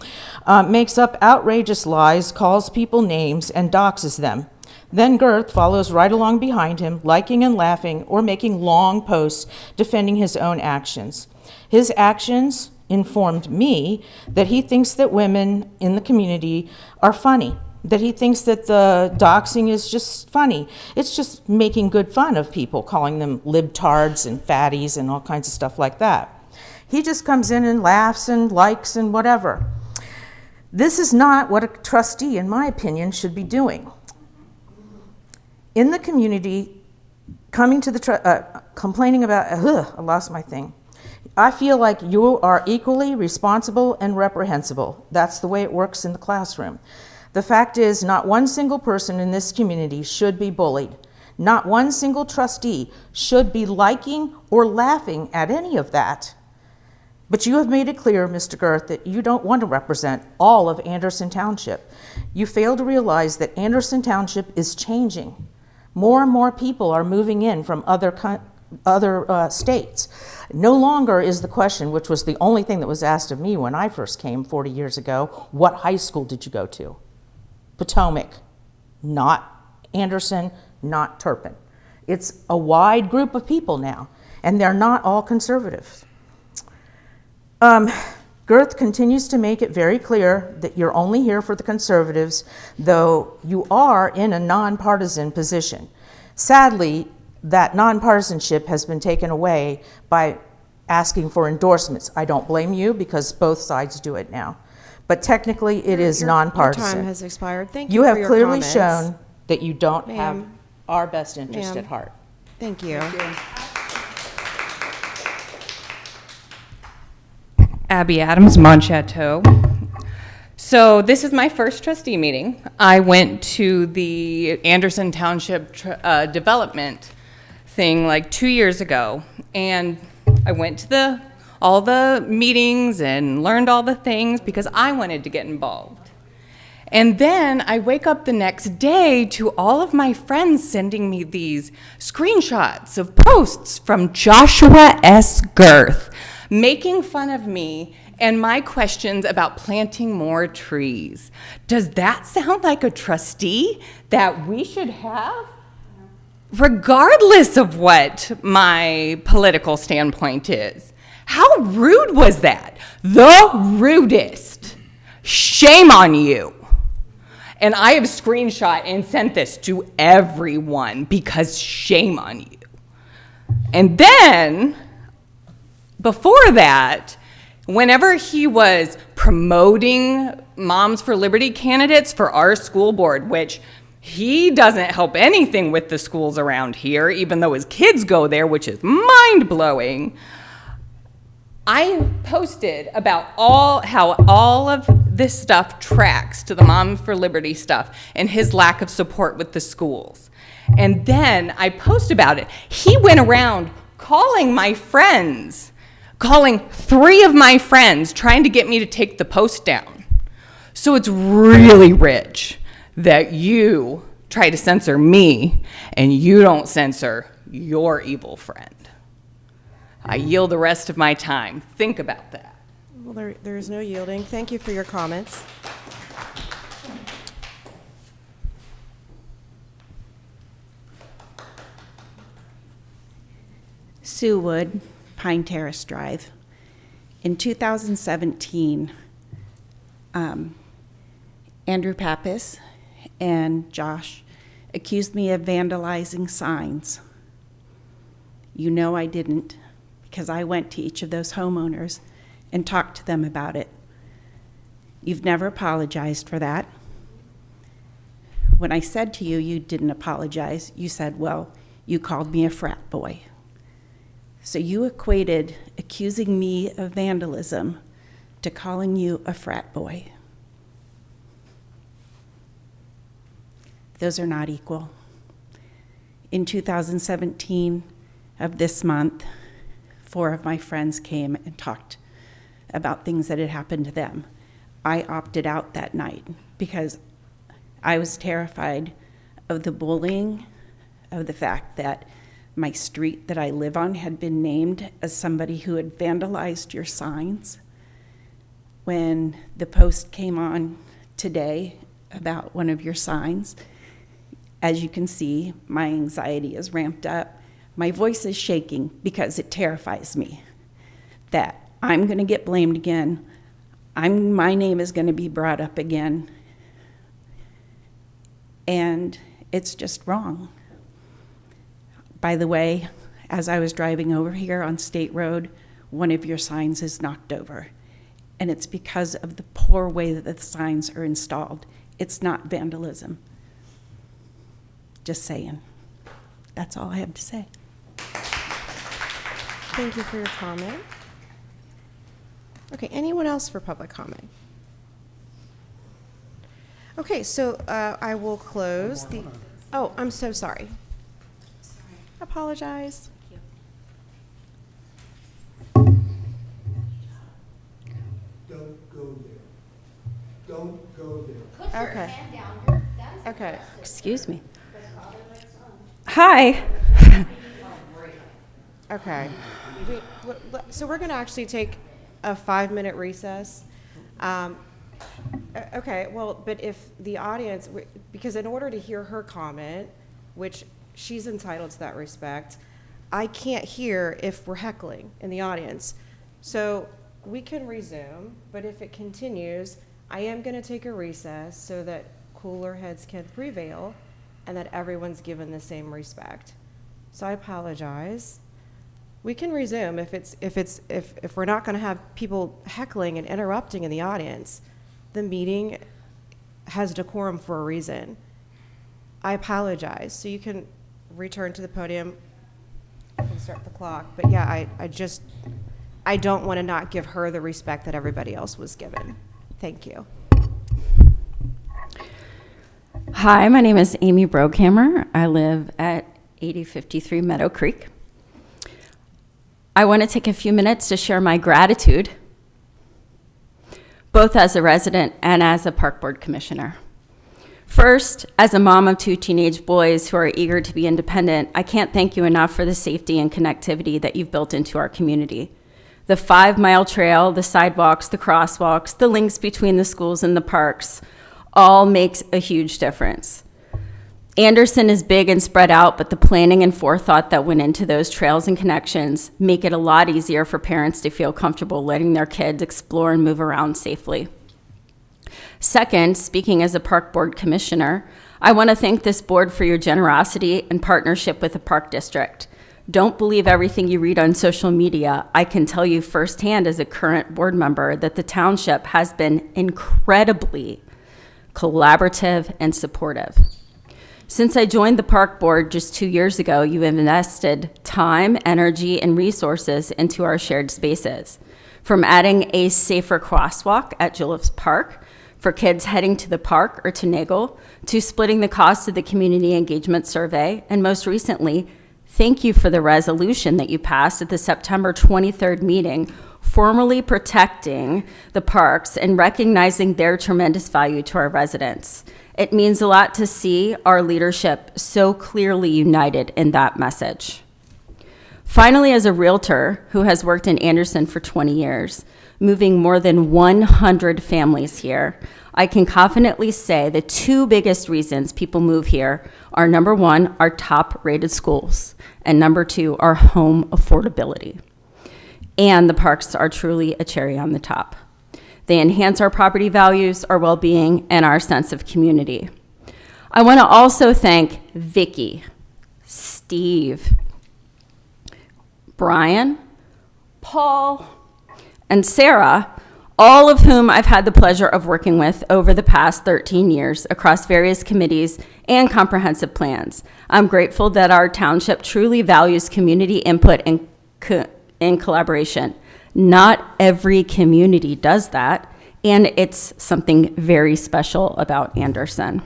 makes up outrageous lies, calls people names, and doxes them. Then Girth follows right along behind him, liking and laughing or making long posts defending his own actions. His actions informed me that he thinks that women in the community are funny, that he thinks that the doxing is just funny. It's just making good fun of people, calling them libtards and fatties and all kinds of stuff like that. He just comes in and laughs and likes and whatever. This is not what a trustee, in my opinion, should be doing. In the community, coming to the complaining about, I lost my thing. I feel like you are equally responsible and reprehensible. That's the way it works in the classroom. The fact is, not one single person in this community should be bullied. Not one single trustee should be liking or laughing at any of that. But you have made it clear, Mr. Girth, that you don't want to represent all of Anderson Township. You fail to realize that Anderson Township is changing. More and more people are moving in from other states. No longer is the question, which was the only thing that was asked of me when I first came 40 years ago, what high school did you go to? Potomac, not Anderson, not Turpin. It's a wide group of people now, and they're not all conservatives. Girth continues to make it very clear that you're only here for the conservatives, though you are in a nonpartisan position. Sadly, that nonpartisanship has been taken away by asking for endorsements. I don't blame you because both sides do it now. But technically, it is nonpartisan. Your time has expired. Thank you You for have your clearly comments. shown that you don't have Ma'am. our best interest Ma'am. at heart. Thank you. Abby Adams, Monchateau. So this is my first trustee meeting. I went to the Anderson Township development thing like 2 years ago, and I went to all the meetings and learned all the things because I wanted to get involved. And then I wake up the next day to all of my friends sending me these screenshots of posts from Joshua S. Girth, making fun of me and my questions about planting more trees. Does that sound like a trustee that we should have? Regardless of what my political standpoint is. How rude was that? The rudest. Shame on you. And I have screenshot and sent this to everyone because shame on you. And then, before that, whenever he was promoting Moms for Liberty candidates for our school board, which he doesn't help anything with the schools around here, even though his kids go there, which is mind-blowing, I posted about how all of this stuff tracks to the Moms for Liberty stuff and his lack of support with the schools. And then I post about it. He went around calling my friends, calling 3 of my friends, trying to get me to take the post down. So it's really rich that you try to censor me and you don't censor your evil friend. I yield the rest of my time. Think about that. Well, there is no yielding. Thank you for your comments. Sue Wood, Pine Terrace Drive. In 2017, Andrew Pappas and Josh accused me of vandalizing signs. You know I didn't, because I went to each of those homeowners and talked to them about it. You've never apologized for that. When I said to you, you didn't apologize, you said, well, you called me a frat boy. So you equated accusing me of vandalism to calling you a frat boy. Those are not equal. In 2017 of this month, 4 of my friends came and talked about things that had happened to them. I opted out that night because I was terrified of the bullying, of the fact that my street that I live on had been named as somebody who had vandalized your signs. When the post came on today about one of your signs, as you can see, my anxiety is ramped up. My voice is shaking because it terrifies me that I'm going to get blamed again. My name is going to be brought up again. And it's just wrong. By the way, as I was driving over here on State Road, one of your signs is knocked over. And it's because of the poor way that the signs are installed. It's not vandalism. Just saying. That's all I have to say. Thank you for your comment. Okay, anyone else for public comment? Okay, so I will close the, oh, I'm so sorry. Apologize. Don't go there. Don't go there. Okay. Okay. Excuse me. Hi. Okay. So we're going to actually take a 5-minute recess. Okay, well, but if the audience, because in order to hear her comment, which she's entitled to that respect, I can't hear if we're heckling in the audience. So we can resume, but if it continues, I am going to take a recess so that cooler heads can prevail and that everyone's given the same respect. So I apologize. We can resume if we're not going to have people heckling and interrupting in the audience. The meeting has decorum for a reason. I apologize. So you can return to the podium and start the clock. But yeah, I don't want to not give her the respect that everybody else was given. Thank you. Hi, my name is Amy Brookhammer. I live at 8053 Meadow Creek. I want to take a few minutes to share my gratitude, both as a resident and as a park board commissioner. First, as a mom of 2 teenage boys who are eager to be independent, I can't thank you enough for the safety and connectivity that you've built into our community. The 5-mile trail, the sidewalks, the crosswalks, the links between the schools and the parks, all makes a huge difference. Anderson is big and spread out, but the planning and forethought that went into those trails and connections make it a lot easier for parents to feel comfortable letting their kids explore and move around safely. Second, speaking as a park board commissioner, I want to thank this board for your generosity and partnership with the park district. Don't believe everything you read on social media. I can tell you firsthand as a current board member that the township has been incredibly collaborative and supportive. Since I joined the park board just 2 years ago, you have invested time, energy, and resources into our shared spaces. From adding a safer crosswalk at Juliff's Park for kids heading to the park or to Nagel, to splitting the cost of the community engagement survey, and most recently, thank you for the resolution that you passed at the September 23rd meeting, formally protecting the parks and recognizing their tremendous value to our residents. It means a lot to see our leadership so clearly united in that message. Finally, as a realtor who has worked in Anderson for 20 years, moving more than 100 families here, I can confidently say the 2 biggest reasons people move here are, number 1, our top-rated schools, and number 2, our home affordability. And the parks are truly a cherry on the top. They enhance our property values, our well-being, and our sense of community. I want to also thank Vicki, Steve, Brian, Paul, and Sarah, all of whom I've had the pleasure of working with over the past 13 years across various committees and comprehensive plans. I'm grateful that our township truly values community input and collaboration. Not every community does that, and it's something very special about Anderson.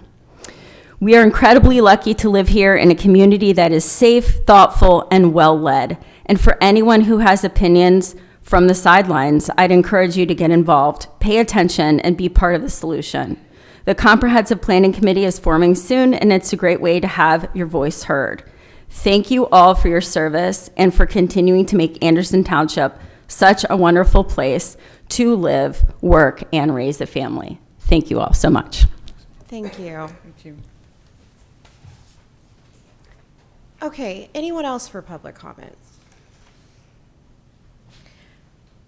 We are incredibly lucky to live here in a community that is safe, thoughtful, and well-led. And for anyone who has opinions from the sidelines, I'd encourage you to get involved, pay attention, and be part of the solution. The Comprehensive Planning Committee is forming soon, and it's a great way to have your voice heard. Thank you all for your service and for continuing to make Anderson Township such a wonderful place to live, work, and raise a family. Thank you all so much. Thank you. Thank you. Okay, anyone else for public comment?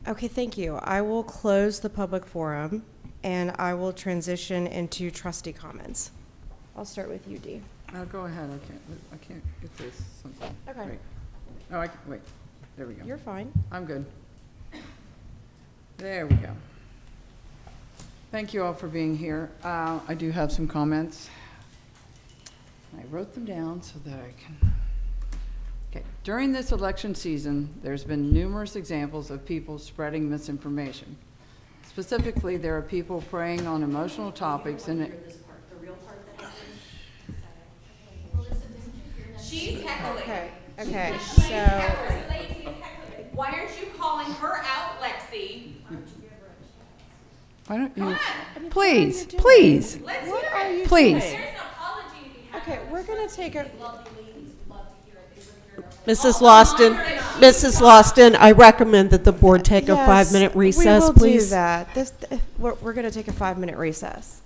Okay, thank you. I will close the public forum and I will transition into trustee comments. I'll start with you, Dee. Go ahead. I can't get this. Something. Okay. Wait. Oh, wait. There we go. You're fine. I'm good. There we go. Thank you all for being here. I do have some comments. I wrote them down so that I can. Okay. During this election season, there's been numerous examples of people spreading misinformation. Specifically, there are people preying on emotional topics and Okay. Okay, so Why aren't you calling her out, Lexi? Why don't you? Please, please, what are you please. doing? Okay, we're gonna take a. Mrs. Lawson, I recommend that the board take a 5-minute recess, we will please. do that. We're gonna take a 5-minute recess.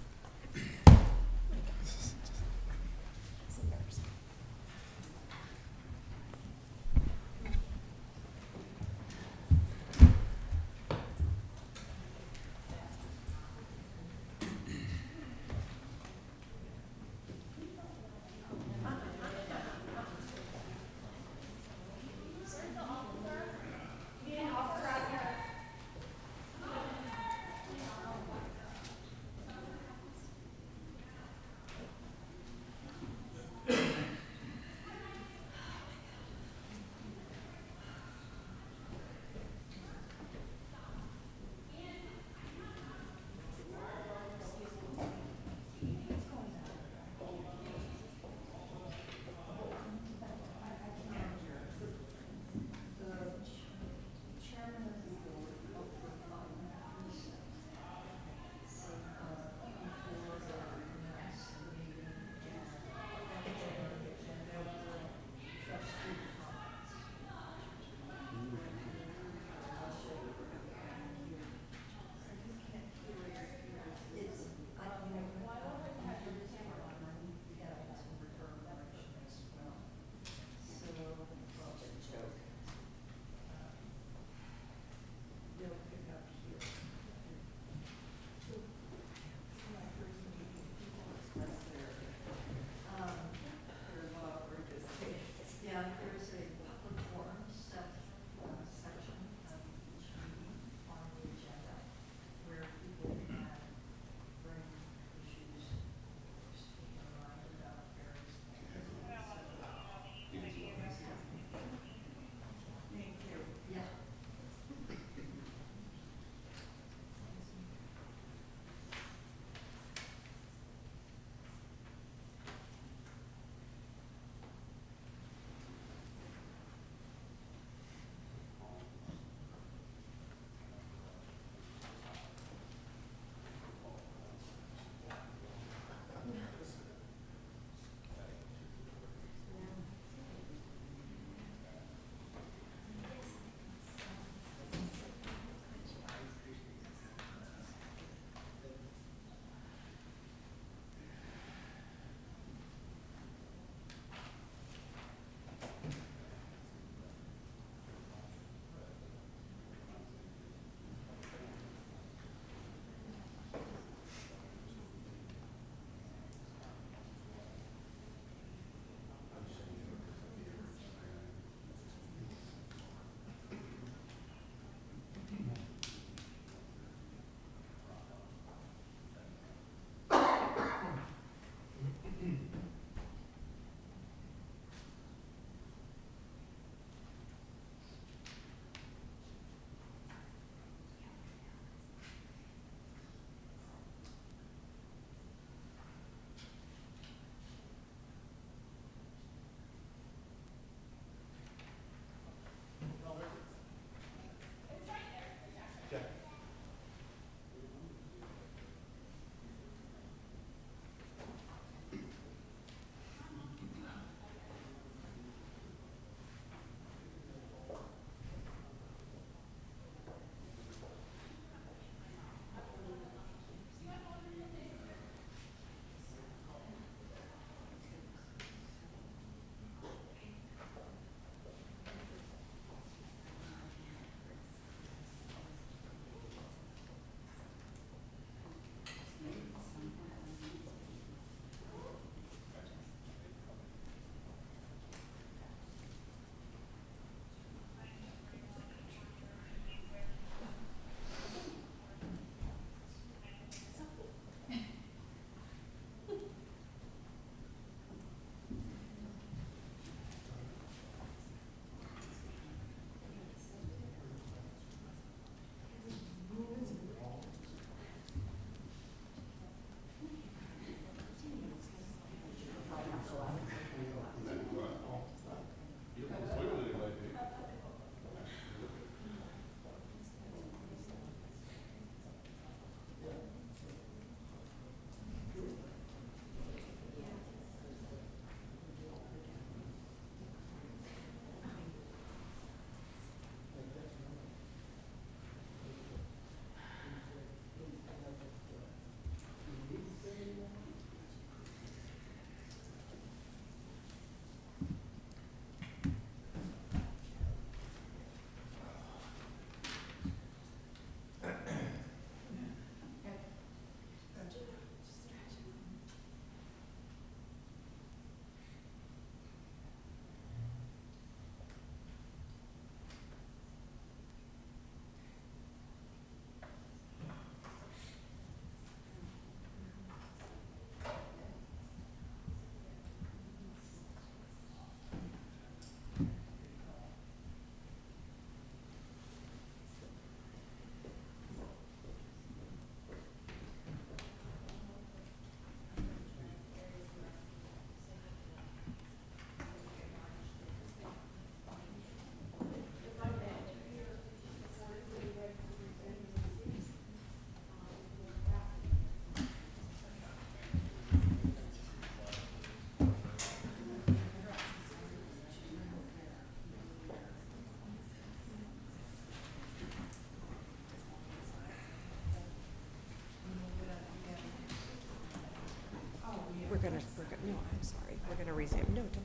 no, I'm sorry. We're gonna resume. No, don't.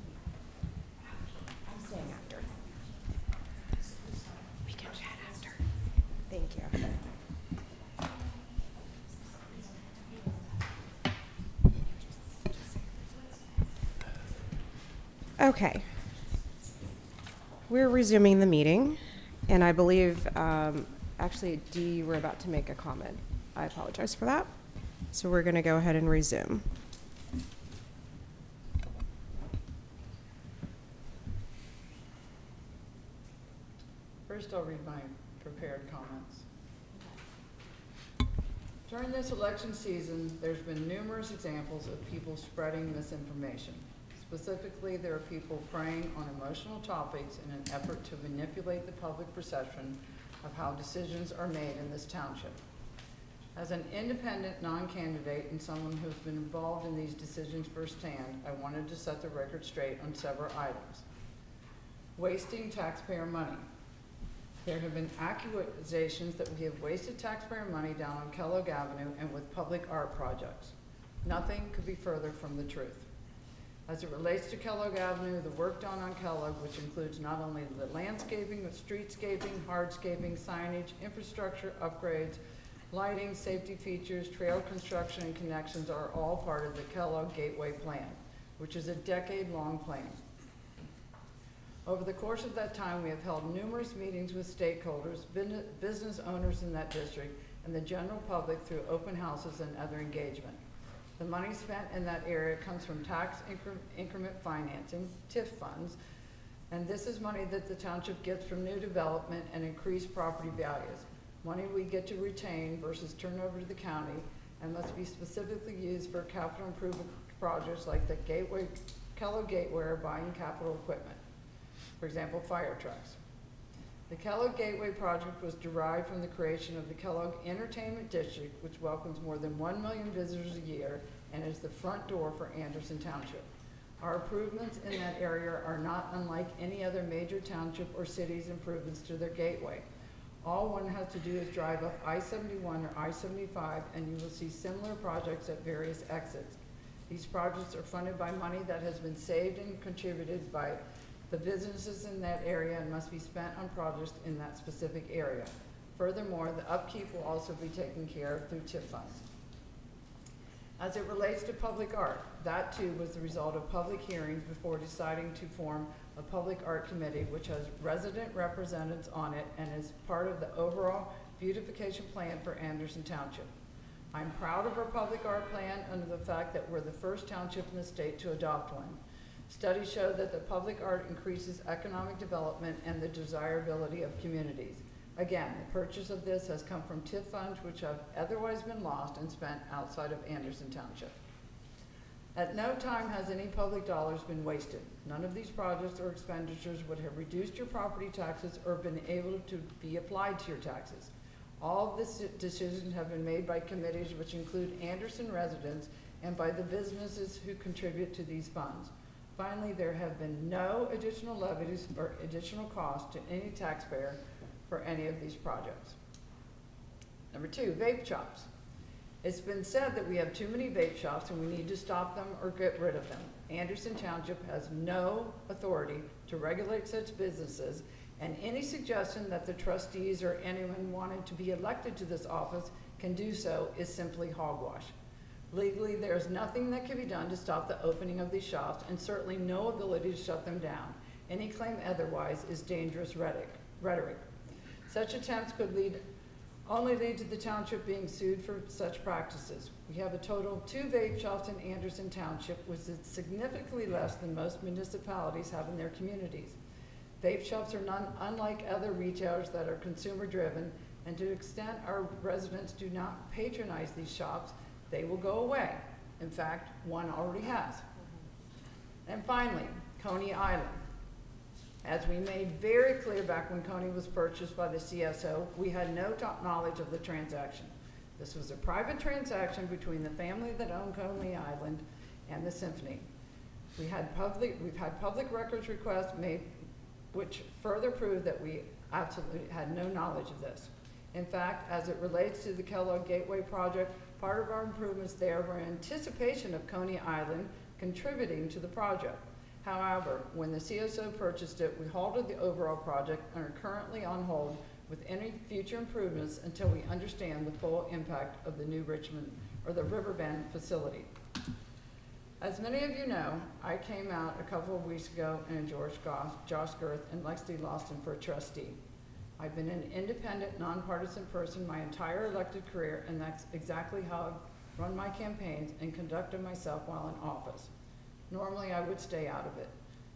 I'm staying after. We can chat after. Thank you. Okay. We're resuming the meeting, and I believe, actually, Dee, you were about to make a comment. I apologize for that. So we're going to go ahead and resume. First, I'll read my prepared comments. During this election season, there's been numerous examples of people spreading misinformation. Specifically, there are people preying on emotional topics in an effort to manipulate the public perception of how decisions are made in this township. As an independent non-candidate and someone who's been involved in these decisions firsthand, I wanted to set the record straight on several items. Wasting taxpayer money. There have been accusations that we have wasted taxpayer money down on Kellogg Avenue and with public art projects. Nothing could be further from the truth. As it relates to Kellogg Avenue, the work done on Kellogg, which includes not only the landscaping, but streetscaping, hardscaping, signage, infrastructure upgrades, lighting, safety features, trail construction, and connections are all part of the Kellogg Gateway Plan, which is a decade-long plan. Over the course of that time, we have held numerous meetings with stakeholders, business owners in that district, and the general public through open houses and other engagement. The money spent in that area comes from tax increment financing, TIF funds, and this is money that the township gets from new development and increased property values. Money we get to retain versus turn over to the county and must be specifically used for capital improvement projects like the Kellogg Gateway or buying capital equipment. For example, fire trucks. The Kellogg Gateway project was derived from the creation of the Kellogg Entertainment District, which welcomes more than 1 million visitors a year and is the front door for Anderson Township. Our improvements in that area are not unlike any other major township or city's improvements to their gateway. All one has to do is drive up I-71 or I-75 and you will see similar projects at various exits. These projects are funded by money that has been saved and contributed by the businesses in that area and must be spent on projects in that specific area. Furthermore, the upkeep will also be taken care of through TIF funds. As it relates to public art, that too was the result of public hearings before deciding to form a public art committee which has resident representatives on it and is part of the overall beautification plan for Anderson Township. I'm proud of our public art plan under the fact that we're the first township in the state to adopt one. Studies show that the public art increases economic development and the desirability of communities. Again, the purchase of this has come from TIF funds which have otherwise been lost and spent outside of Anderson Township. At no time has any public dollars been wasted. None of these projects or expenditures would have reduced your property taxes or been able to be applied to your taxes. All of these decisions have been made by committees which include Anderson residents and by the businesses who contribute to these funds. Finally, there have been no additional levies or additional costs to any taxpayer for any of these projects. Number two, vape shops. It's been said that we have too many vape shops and we need to stop them or get rid of them. Anderson Township has no authority to regulate such businesses, and any suggestion that the trustees or anyone wanted to be elected to this office can do so is simply hogwash. Legally, there is nothing that can be done to stop the opening of these shops and certainly no ability to shut them down. Any claim otherwise is dangerous rhetoric. Such attempts could only lead to the township being sued for such practices. We have a total of 2 vape shops in Anderson Township, which is significantly less than most municipalities have in their communities. Vape shops are unlike other retailers that are consumer driven, and to the extent our residents do not patronize these shops, they will go away. In fact, one already has. And finally, Coney Island. As we made very clear back when Coney was purchased by the CSO, we had no knowledge of the transaction. This was a private transaction between the family that owned Coney Island and the Symphony. We've had public records requests made which further prove that we absolutely had no knowledge of this. In fact, as it relates to the Kellogg Gateway project, Part of our improvements there were in anticipation of Coney Island contributing to the project. However, when the CSO purchased it, we halted the overall project and are currently on hold with any future improvements until we understand the full impact of the new Richmond or the Riverbend facility. As many of you know, I came out a couple of weeks ago and endorsed Josh Girth and Lexi Lawson for trustee. I've been an independent, nonpartisan person my entire elected career, and that's exactly how I've run my campaigns and conducted myself while in office. Normally, I would stay out of it,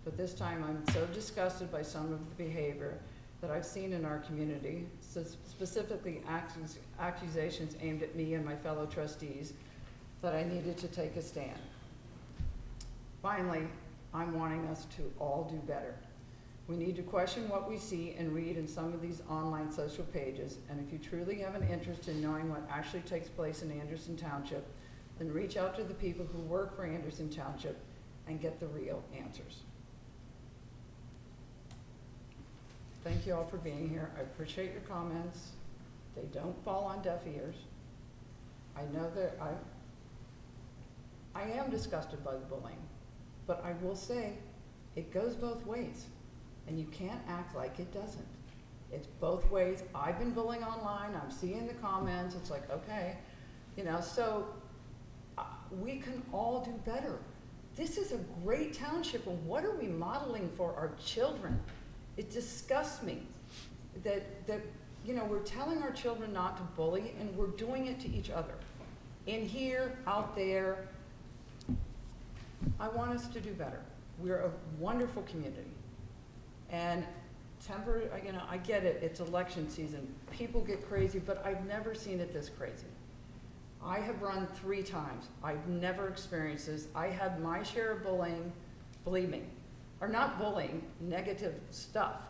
but this time I'm so disgusted by some of the behavior that I've seen in our community, specifically accusations aimed at me and my fellow trustees, that I needed to take a stand. Finally, I'm wanting us to all do better. We need to question what we see and read in some of these online social pages, and if you truly have an interest in knowing what actually takes place in Anderson Township, then reach out to the people who work for Anderson Township and get the real answers. Thank you all for being here. I appreciate your comments. They don't fall on deaf ears. I know that I am disgusted by the bullying, but I will say it goes both ways, and you can't act like it doesn't. It's both ways. I've been bullying online. I'm seeing the comments. It's like, okay, you know, so we can all do better. This is a great township, and what are we modeling for our children? It disgusts me that you know, we're telling our children not to bully, and we're doing it to each other. In here, out there. I want us to do better. We're a wonderful community. And you know, I get it, it's election season. People get crazy, but I've never seen it this crazy. I have run 3 times. I've never experienced this. I had my share of bullying, believe me, or not bullying, negative stuff.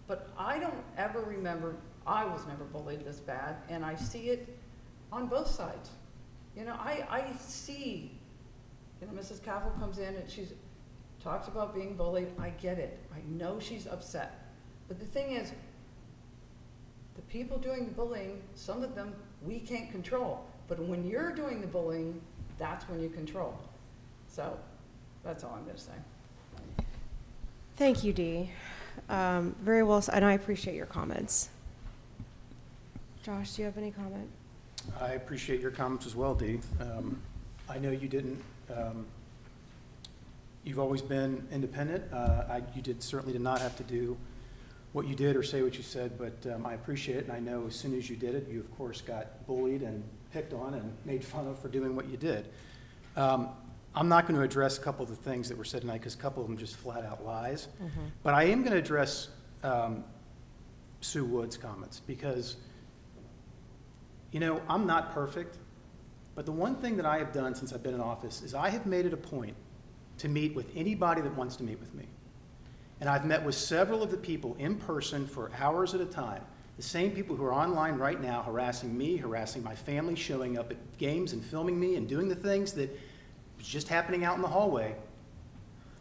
But I don't ever remember, I was never bullied this bad, and I see it on both sides. You know, I see, you know, Mrs. Cavill comes in and she talks about being bullied. I get it. I know she's upset. But the thing is, the people doing the bullying, some of them we can't control. But when you're doing the bullying, that's when you control. So that's all I'm going to say. Thank you, Dee. Very well, and I appreciate your comments. Josh, do you have any comment? I appreciate your comments as well, Dee. I know you didn't, you've always been independent. You certainly did not have to do what you did or say what you said, but I appreciate it, and I know as soon as you did it, you of course got bullied and picked on and made fun of for doing what you did. I'm not going to address a couple of the things that were said tonight because a couple of them just flat out lies, but I am going to address Sue Wood's comments because, you know, I'm not perfect, but the one thing that I have done since I've been in office is I have made it a point to meet with anybody that wants to meet with me. And I've met with several of the people in person for hours at a time. The same people who are online right now harassing me, harassing my family, showing up at games and filming me and doing the things that was just happening out in the hallway.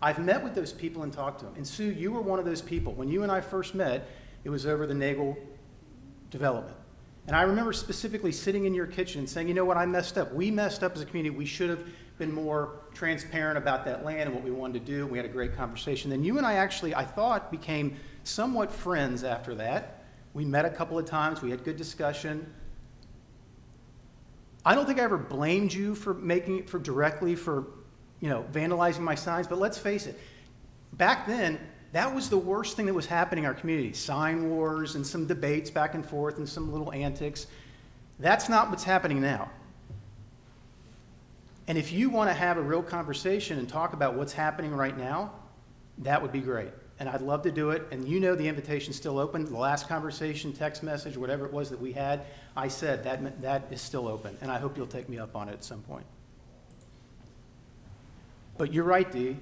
I've met with those people and talked to them. And Sue, you were one of those people. When you and I first met, it was over the Nagel development. And I remember specifically sitting in your kitchen and saying, you know what, I messed up. We messed up as a community. We should have been more transparent about that land and what we wanted to do. We had a great conversation. Then you and I actually, I thought, became somewhat friends after that. We met a couple of times. We had good discussion. I don't think I ever blamed you for directly for, you know, vandalizing my signs, but let's face it. Back then, that was the worst thing that was happening in our community. Sign wars and some debates back and forth and some little antics. That's not what's happening now. And if you want to have a real conversation and talk about what's happening right now, that would be great. And I'd love to do it. And you know the invitation's still open. The last conversation, text message, whatever it was that we had, I said that is still open. And I hope you'll take me up on it at some point. But you're right, Dee.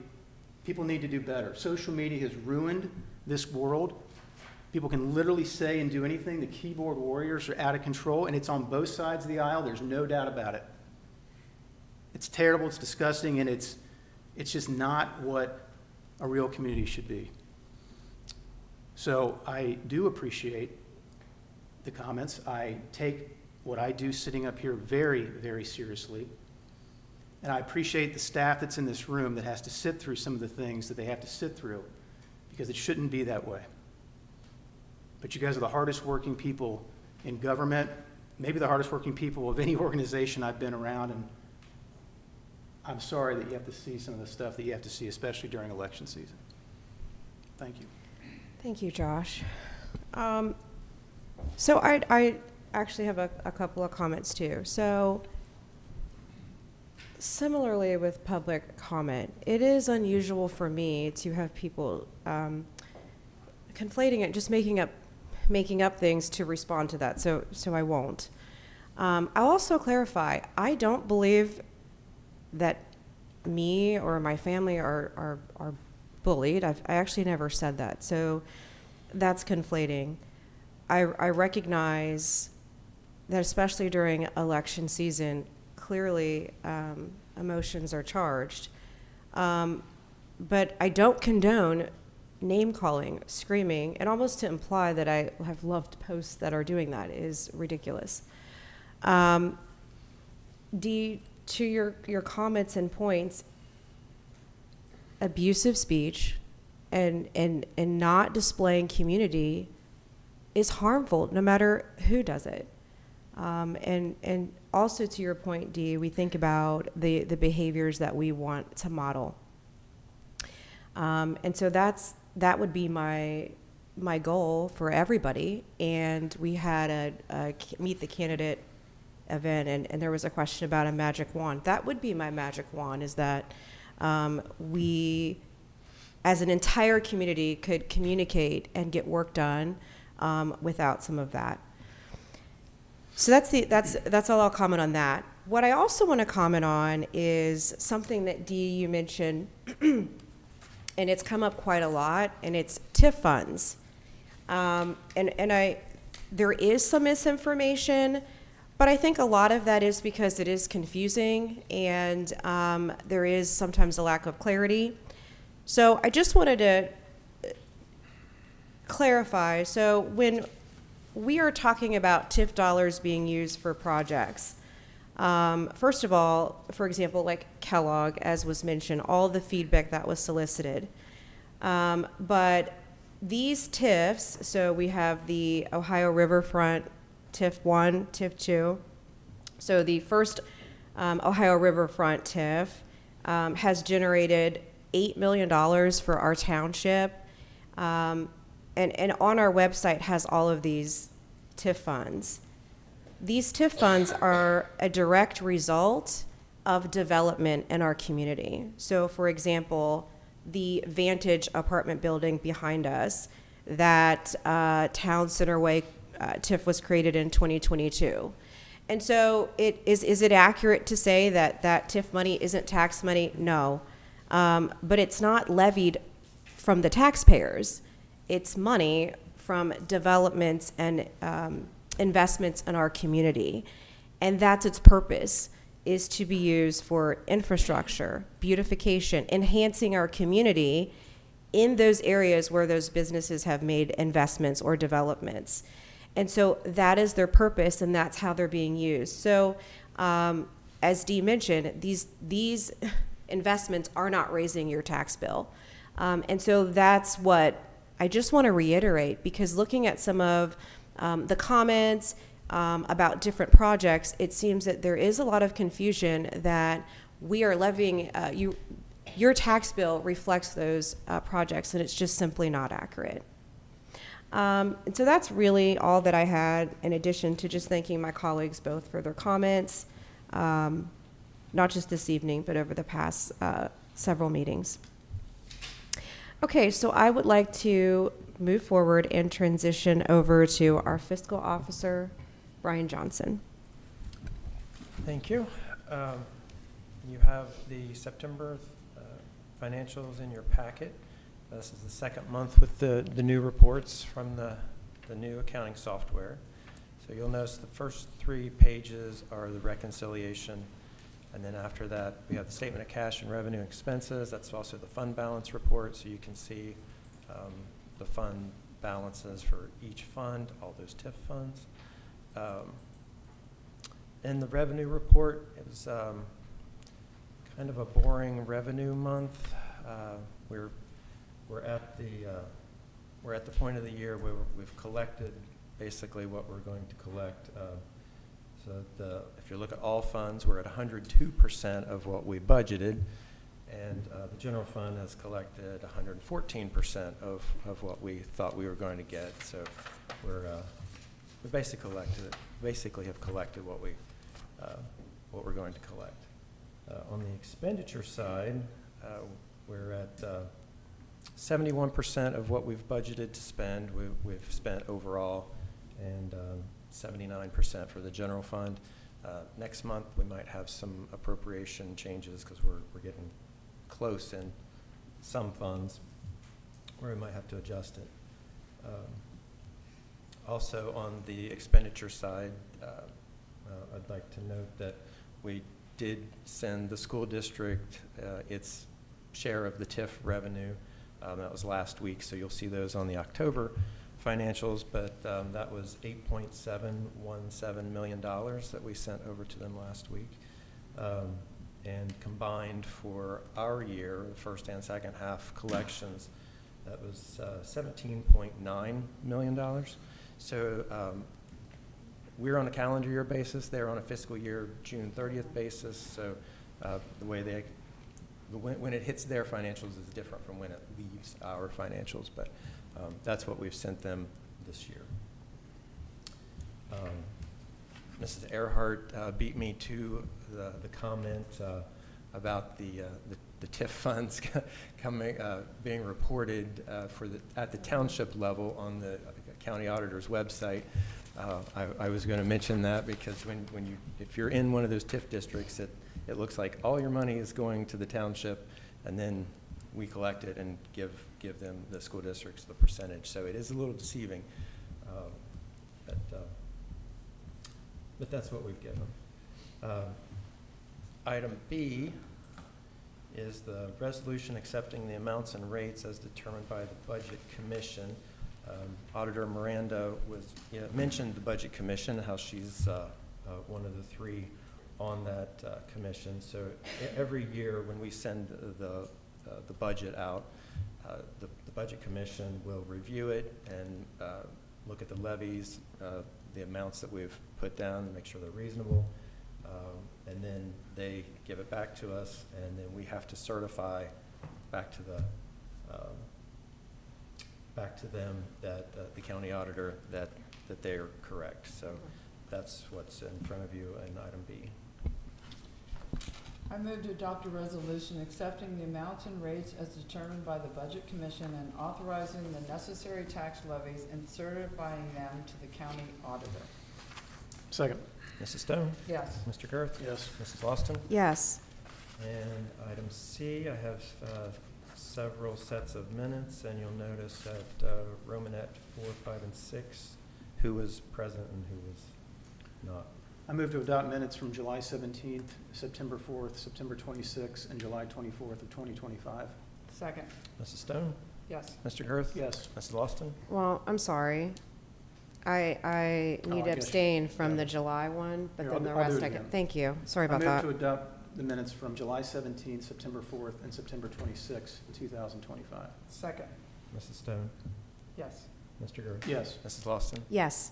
People need to do better. Social media has ruined this world. People can literally say and do anything. The keyboard warriors are out of control, and it's on both sides of the aisle. There's no doubt about it. It's terrible, it's disgusting, and it's just not what a real community should be. So I do appreciate the comments. I take what I do sitting up here very, very seriously. And I appreciate the staff that's in this room that has to sit through some of the things that they have to sit through, because it shouldn't be that way. But you guys are the hardest working people in government, maybe the hardest working people of any organization I've been around, and I'm sorry that you have to see some of the stuff that you have to see, especially during election season. Thank you. Thank you, Josh. So I actually have a couple of comments too. So similarly with public comment, it is unusual for me to have people conflating it, just making up things to respond to that. So I won't. I'll also clarify, I don't believe that me or my family are bullied. I actually never said that. So that's conflating. I recognize that especially during election season, clearly emotions are charged. But I don't condone name calling, screaming, and almost to imply that I have loved posts that are doing that is ridiculous. D, to your comments and points, abusive speech and not displaying community is harmful no matter who does it. And also to your point, Dee, we think about the behaviors that we want to model. And so that would be my goal for everybody. And we had a Meet the Candidate event, and there was a question about a magic wand. That would be my magic wand, is that we, as an entire community, could communicate and get work done without some of that. So that's all I'll comment on that. What I also want to comment on is something that Dee, you mentioned, and it's come up quite a lot, and it's TIF funds. There is some misinformation, but I think a lot of that is because it is confusing, and there is sometimes a lack of clarity. So I just wanted to clarify. So when we are talking about TIF dollars being used for projects, first of all, for example, like Kellogg, as was mentioned, all the feedback that was solicited. But these TIFs, so we have the Ohio Riverfront TIF 1, TIF 2. So the first Ohio Riverfront TIF has generated $8 million for our township. And on our website has all of these TIF funds. These TIF funds are a direct result of development in our community. So for example, the Vantage apartment building behind us, that Town Center Way TIF was created in 2022. And so is it accurate to say that TIF money isn't tax money? No. But it's not levied from the taxpayers. It's money from developments and investments in our community. And that's its purpose, is to be used for infrastructure, beautification, enhancing our community in those areas where those businesses have made investments or developments. And so that is their purpose, and that's how they're being used. So as Dee mentioned, these investments are not raising your tax bill. And so that's what I just want to reiterate, because looking at some of the comments about different projects, it seems that there is a lot of confusion that we are levying, your tax bill reflects those projects, and it's just simply not accurate. And so that's really all that I had, in addition to just thanking my colleagues both for their comments, not just this evening, but over the past several meetings. Okay, so I would like to move forward and transition over to our fiscal officer, Brian Johnson. Thank you. You have the September financials in your packet. This is the second month with the new reports from the new accounting software. So you'll notice the first 3 pages are the reconciliation. And then after that, we have the statement of cash and revenue and expenses. That's also the fund balance report, so you can see the fund balances for each fund, all those TIF funds. In the revenue report, it was kind of a boring revenue month. We're at the point of the year where we've collected basically what we're going to collect. If you look at all funds, we're at 102% of what we budgeted, and the general fund has collected 114% of what we thought we were going to get. So we basically have collected what we're going to collect. On the expenditure side, we're at 71% of what we've budgeted to spend. We've spent overall, and 79% for the general fund. Next month, we might have some appropriation changes because we're getting close in some funds where we might have to adjust it. Also, on the expenditure side, I'd like to note that we did send the school district its share of the TIF revenue. That was last week, so you'll see those on the October financials, but that was $8.717 million that we sent over to them last week. And combined for our year, the first and second half collections, that was $17.9 million. So we're on a calendar year basis. They're on a fiscal year June 30th basis. So the way when it hits their financials is different from when it leaves our financials, but that's what we've sent them this year. Mrs. Earhart beat me to the comment about the TIF funds being reported at the township level on the county auditor's website. I was going to mention that because if you're in one of those TIF districts, it looks like all your money is going to the township, and then we collect it and give them, the school districts, the percentage. So it is a little deceiving, but that's what we've given them. Item B is the resolution accepting the amounts and rates as determined by the Budget Commission. Auditor Miranda mentioned the Budget Commission, how she's one of the three on that commission. So every year when we send the budget out, the Budget Commission will review it and look at the levies, the amounts that we've put down, and make sure they're reasonable. And then they give it back to us, and then we have to certify back to them that the county auditor that they are correct. So that's what's in front of you in item B. I move to adopt a resolution accepting the amounts and rates as determined by the Budget Commission and authorizing the necessary tax levies and certifying them to the county auditor. Second. Mrs. Stone? Yes. Mr. Girth? Yes. Mrs. Austin? Yes. And item C, I have several sets of minutes, and you'll notice that Romanette 4, 5, and 6, who was present and who was not. I move to adopt minutes from July 17th, September 4th, September 26th, and July 24th of 2025. Second. Mrs. Stone? Yes. Mr. Girth? Yes. Mrs. Austin? Well, I'm sorry. I need to I guess- abstain from yeah. the July one, but Here, then the I'll do rest it I can, again. thank you. Sorry about I that. move to adopt the minutes from July 17th, September 4th, and September 26th, 2025. Second. Mrs. Stone? Yes. Mr. Girth? Yes. Mrs. Austin? Yes.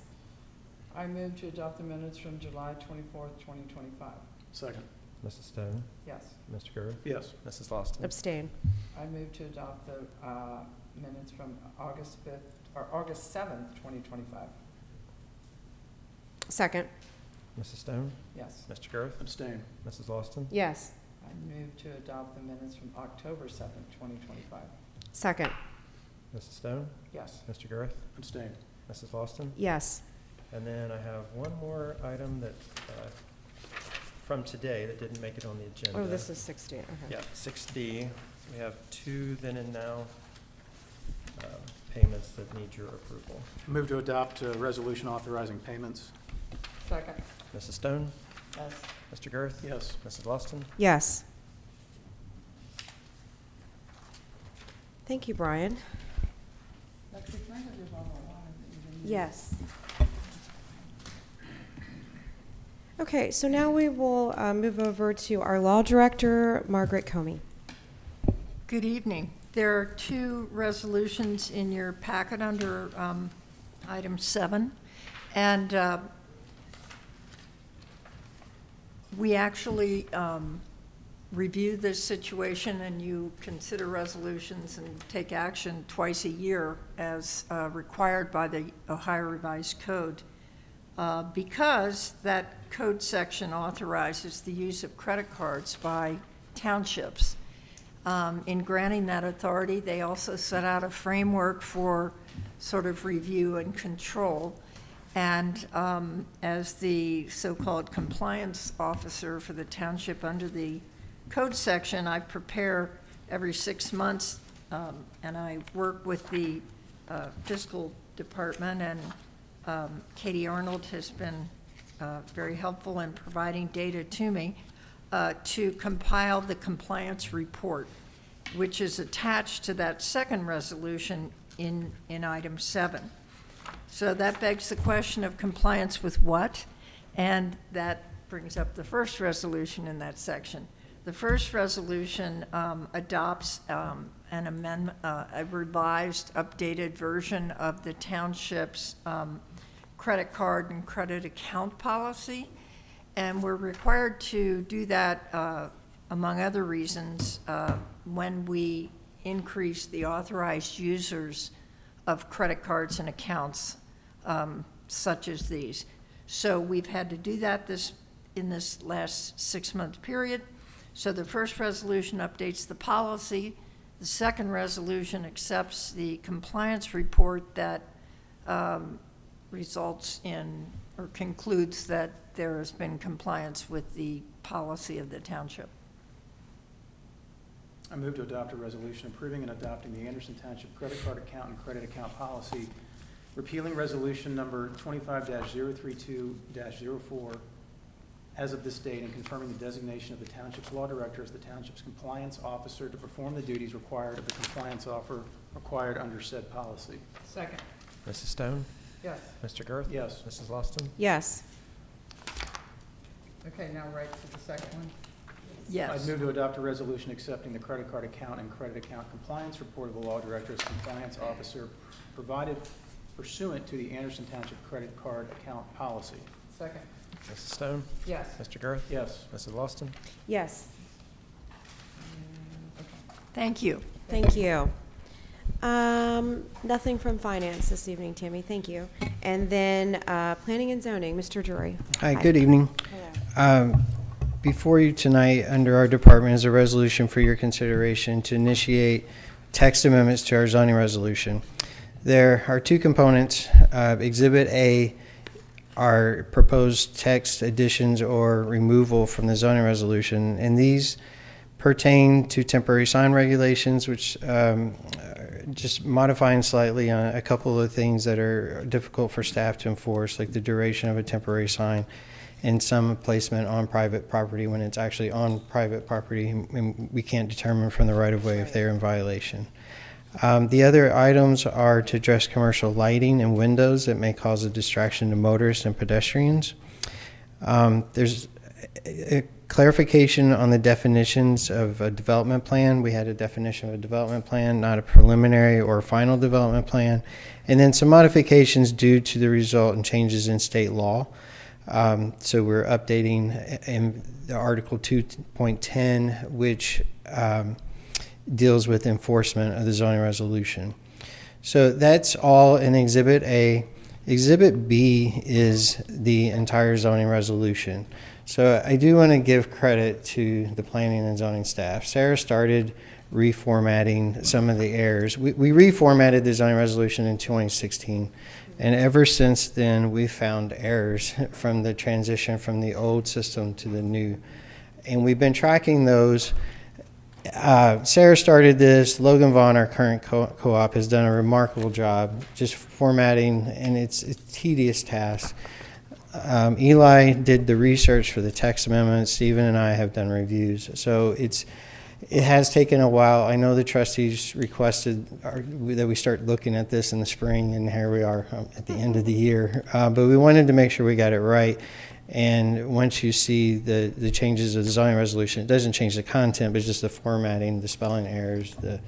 I move to adopt the minutes from July 24th, 2025. Second. Mrs. Stone? Yes. Mr. Girth? Yes. Mrs. Austin? Abstain. I move to adopt the minutes from August 5th, or August 7th, 2025. Second. Mrs. Stone? Yes. Mr. Girth? Abstain. Mrs. Austin? Yes. I move to adopt the minutes from October 7th, 2025. Second. Mrs. Stone? Yes. Mr. Girth? Abstain. Mrs. Austin? Yes. And then I have one more item that, from today that didn't make it on the agenda. Oh, this is 16, okay. Yeah, 6D. We have two then and now payments that need your approval. Move to adopt a resolution authorizing payments. Second. Mrs. Stone? Yes. Mr. Girth? Yes. Mrs. Austin? Yes. Thank you, Brian. Lexi, can I have your bottle of water that you didn't use? Yes. Okay, so now we will move over to our law director, Margaret Comey. Good evening. There are two resolutions in your packet under item 7, and we actually review this situation, and you consider resolutions and take action twice a year as required by the Ohio Revised Code. Because that code section authorizes the use of credit cards by townships. In granting that authority, they also set out a framework for sort of review and control. And as the so-called compliance officer for the township under the code section, I prepare every 6 months, and I work with the fiscal department, and Katie Arnold has been very helpful in providing data to me to compile the compliance report, which is attached to that second resolution in item 7. So that begs the question of compliance with what? And that brings up the first resolution in that section. The first resolution adopts an amendment, a revised, updated version of the township's credit card and credit account policy. And we're required to do that, among other reasons, when we increase the authorized users of credit cards and accounts such as these. So we've had to do that in this last 6-month period. So the first resolution updates the policy. The second resolution accepts the compliance report that results in or concludes that there has been compliance with the policy of the township. I move to adopt a resolution approving and adopting the Anderson Township credit card account and credit account policy, repealing resolution number 25-032-04 as of this date, and confirming the designation of the township's law director as the township's compliance officer to perform the duties required of the compliance officer required under said policy. Second. Mrs. Stone? Yes. Mr. Girth? Yes. Mrs. Lawson? Yes. Okay, now right to the second one. I'd Yes. move to adopt a resolution accepting the credit card account and credit account compliance report of the law director as compliance officer provided pursuant to the Anderson Township credit card account policy. Second. Mrs. Stone? Yes. Mr. Girth? Yes. Mrs. Lawson? Yes. Thank you. Thank you. Nothing from finance this evening, Tammy. Thank you. And then planning and zoning, Mr. Drury. Hi, good evening. Before you tonight, under our department, is a resolution for your consideration to initiate text amendments to our zoning resolution. There are two components. Exhibit A are proposed text additions or removal from the zoning resolution, and these pertain to temporary sign regulations, which just modifying slightly on a couple of things that are difficult for staff to enforce, like the duration of a temporary sign and some placement on private property when it's actually on private property, and we can't determine from the right-of-way if they're in violation. The other items are to address commercial lighting and windows that may cause a distraction to motorists and pedestrians. There's a clarification on the definitions of a development plan. We had a definition of a development plan, not a preliminary or final development plan. And then some modifications due to the result and changes in state law. So we're updating in the Article 2.10, which deals with enforcement of the zoning resolution. So that's all in Exhibit A. Exhibit B is the entire zoning resolution. So I do want to give credit to the planning and zoning staff. Sarah started reformatting some of the errors. We reformatted the zoning resolution in 2016, and ever since then we've found errors from the transition from the old system to the new. And we've been tracking those. Sarah started this. Logan Vaughn, our current co-op, has done a remarkable job just formatting, and it's a tedious task. Eli did the research for the text amendments. Stephen and I have done reviews. So it's It has taken a while. I know the trustees requested that we start looking at this in the spring, and here we are at the end of the year. But we wanted to make sure we got it right. And once you see the changes of the zoning resolution, it doesn't change the content, but it's just the formatting, the spelling errors, the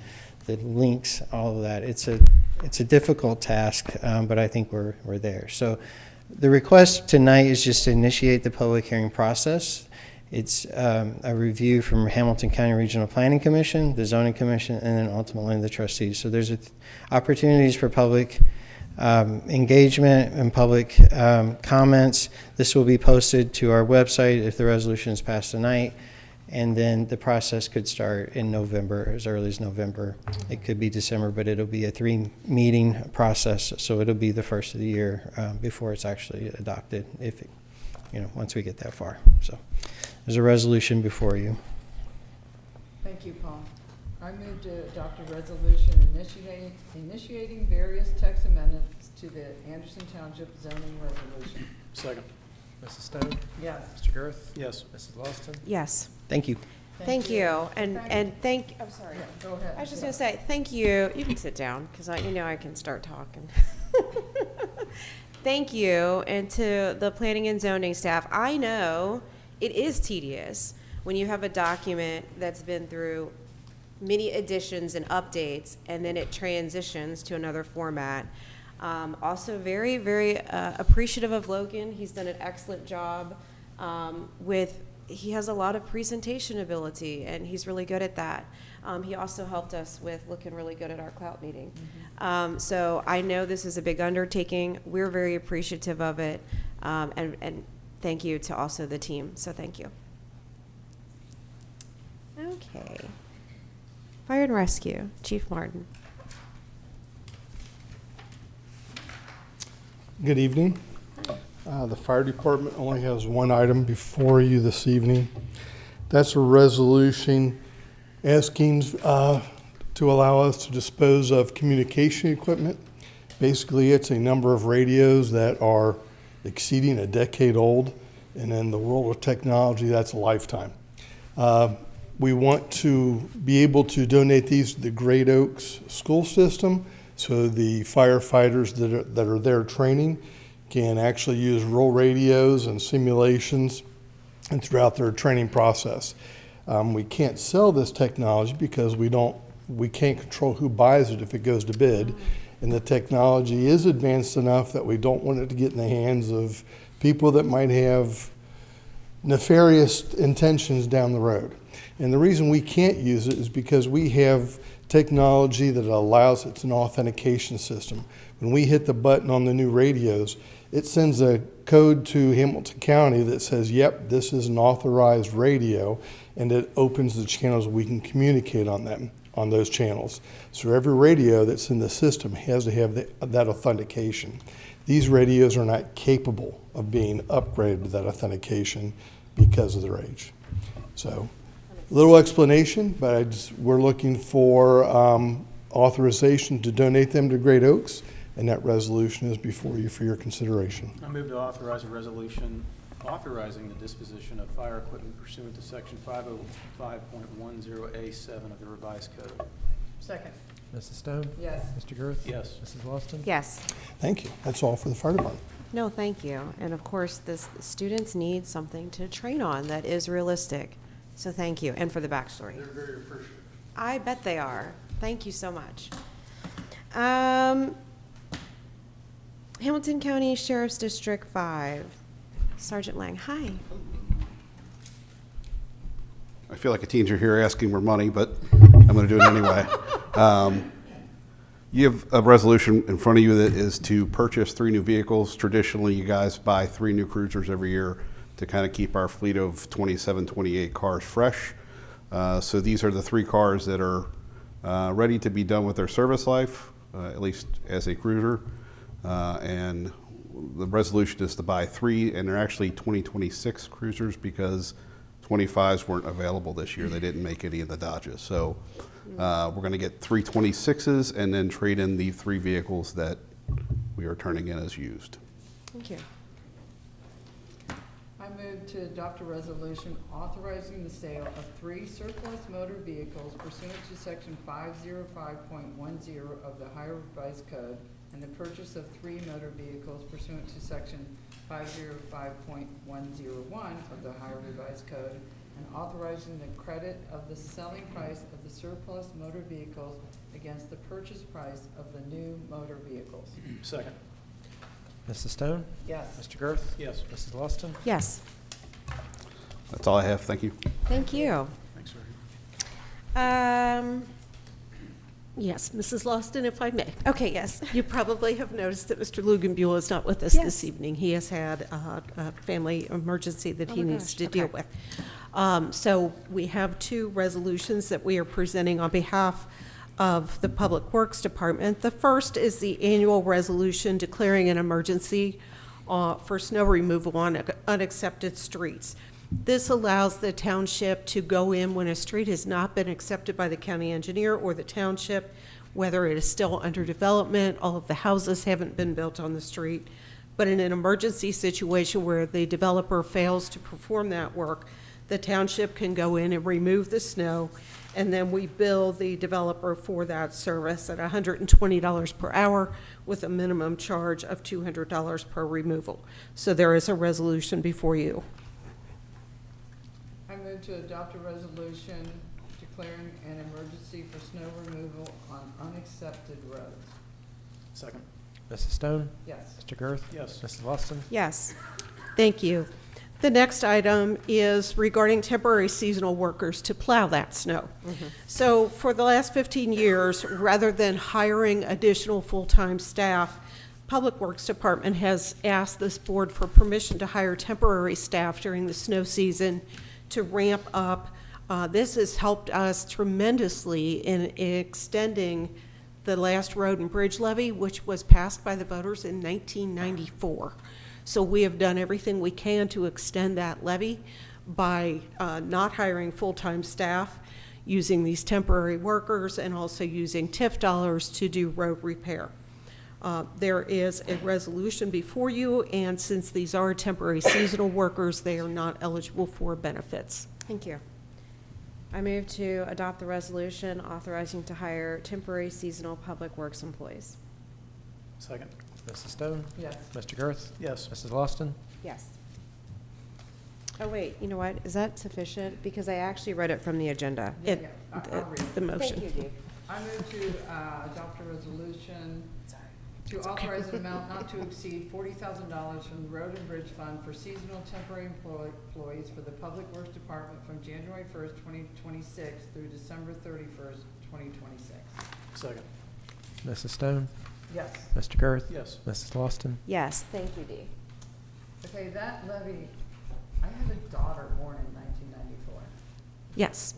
links, all of that. It's a difficult task, but I think we're there. So the request tonight is just to initiate the public hearing process. It's a review from Hamilton County Regional Planning Commission, the Zoning Commission, and then ultimately the trustees. So there's opportunities for public engagement and public comments. This will be posted to our website if the resolution is passed tonight, and then the process could start in November, as early as November. It could be December, but it'll be a 3-meeting process, so it'll be the first of the year before it's actually adopted, if it, once we get that far. So there's a resolution before you. Thank you, Paul. I move to adopt a resolution initiating various text amendments to the Anderson Township zoning resolution. Second. Mrs. Stone? Yes. Mr. Girth? Yes. Mrs. Lawson? Yes. Thank you. Thank you. And I'm sorry. Yeah, go ahead. I was just going to say, thank you. You can sit down because I can start talking. Thank you. And to the planning and zoning staff, I know it is tedious when you have a document that's been through many additions and updates and then it transitions to another format. Also very, very appreciative of Logan. He's done an excellent job he has a lot of presentation ability, and he's really good at that. He also helped us with looking really good at our clout meeting. So I know this is a big undertaking. We're very appreciative of it, and thank you to also the team. So thank you. Okay. Fire and Rescue, Chief Martin. Good evening. The fire department only has one item before you this evening. That's a resolution asking to allow us to dispose of communication equipment. Basically, it's a number of radios that are exceeding a decade old, and in the world of technology, that's a lifetime. We want to be able to donate these to the Great Oaks school system, so the firefighters that are there training can actually use rural radios and simulations and throughout their training process. We can't sell this technology because we can't control who buys it if it goes to bid, and the technology is advanced enough that we don't want it to get in the hands of people that might have nefarious intentions down the road. And the reason we can't use it is because we have technology that allows, it's an authentication system. When we hit the button on the new radios, it sends a code to Hamilton County that says, yep, this is an authorized radio, and it opens the channels we can communicate on them, on those channels. So every radio that's in the system has to have that authentication. These radios are not capable of being upgraded to that authentication because of their age. So a little explanation, but we're looking for authorization to donate them to Great Oaks, and that resolution is before you for your consideration. I move to authorize a resolution authorizing the disposition of fire equipment pursuant to Section 505.10A7 of the revised code. Second. Mrs. Stone? Yes. Mr. Girth? Yes. Mrs. Lawson? Yes. Thank you. That's all for the fire department. No, thank you. And of course, the students need something to train on that is realistic. So thank you, and for the backstory. They're very appreciative. I bet they are. Thank you so much. Hamilton County Sheriff's District 5. Sergeant Lang, hi. I feel like a teenager here asking for money, but I'm going to do it anyway. You have a resolution in front of you that is to purchase 3 new vehicles. Traditionally, you guys buy 3 new cruisers every year to kind of keep our fleet of 27, 28 cars fresh. So these are the 3 cars that are ready to be done with their service life, at least as a cruiser. And the resolution is to buy 3, and they're actually 2026 cruisers because 25s weren't available this year. They didn't make any of the Dodges. So we're going to get 3 26s and then trade in the 3 vehicles that we are turning in as used. Thank you. I move move to adopt a resolution authorizing the sale of 3 surplus motor vehicles pursuant to section 505.10 of the Ohio Revised Code and the purchase of 3 motor vehicles pursuant to section 505.101 of the Ohio Revised Code and authorizing the credit of the selling price of the surplus motor vehicles against the purchase price of the new motor vehicles. Second. Mrs. Stone? Yes. Mr. Girth? Yes. Mrs. Lawson? Yes. That's all I have. Thank you. Thank you. Thanks, sir. Yes, Mrs. Lawson, if I may. Okay, yes. You probably have noticed that Mr. Luganbuehl is not with us Yes. this evening. He has had a family emergency that Oh he my needs gosh, to deal okay. with. So we have 2 resolutions that we are presenting on behalf of the Public Works Department. The first is the annual resolution declaring an emergency for snow removal on unaccepted streets. This allows the township to go in when a street has not been accepted by the county engineer or the township, whether it is still under development, all of the houses haven't been built on the street. But in an emergency situation where the developer fails to perform that work, the township can go in and remove the snow, and then we bill the developer for that service at $120 per hour with a minimum charge of $200 per removal. So there is a resolution before you. I move to adopt a resolution declaring an emergency for snow removal on unaccepted roads. Second. Mrs. Stone? Yes. Mr. Girth? Yes. Mrs. Lawson? Yes. Thank you. The next item is regarding temporary seasonal workers to plow that snow. So for the last 15 years, rather than hiring additional full-time staff, Public Works Department has asked this board for permission to hire temporary staff during the snow season to ramp up. This has helped us tremendously in extending the last road and bridge levy, which was passed by the voters in 1994. So we have done everything we can to extend that levy by not hiring full-time staff, using these temporary workers, and also using TIF dollars to do road repair. There is a resolution before you, and since these are temporary seasonal workers, they are not eligible for benefits. Thank you. I move to adopt the resolution authorizing to hire temporary seasonal public works employees. Second. Mrs. Stone? Yes. Mr. Girth? Yes. Mrs. Lawson? Yes. Oh, wait, you know what? Is that sufficient? Because I actually read it from the agenda. It- I'll read it. The motion. Thank you, Dave. I move to adopt a resolution to authorize an amount not to exceed $40,000 from the Road and Bridge Fund for seasonal temporary employees for the Public Works Department from January 1st, 2026 through December 31st, 2026. Second. Mrs. Stone? Yes. Mr. Girth? Yes. Mrs. Lawson? Yes, thank you, Dee. Okay, that levy, I have a daughter born in 1994. Yes.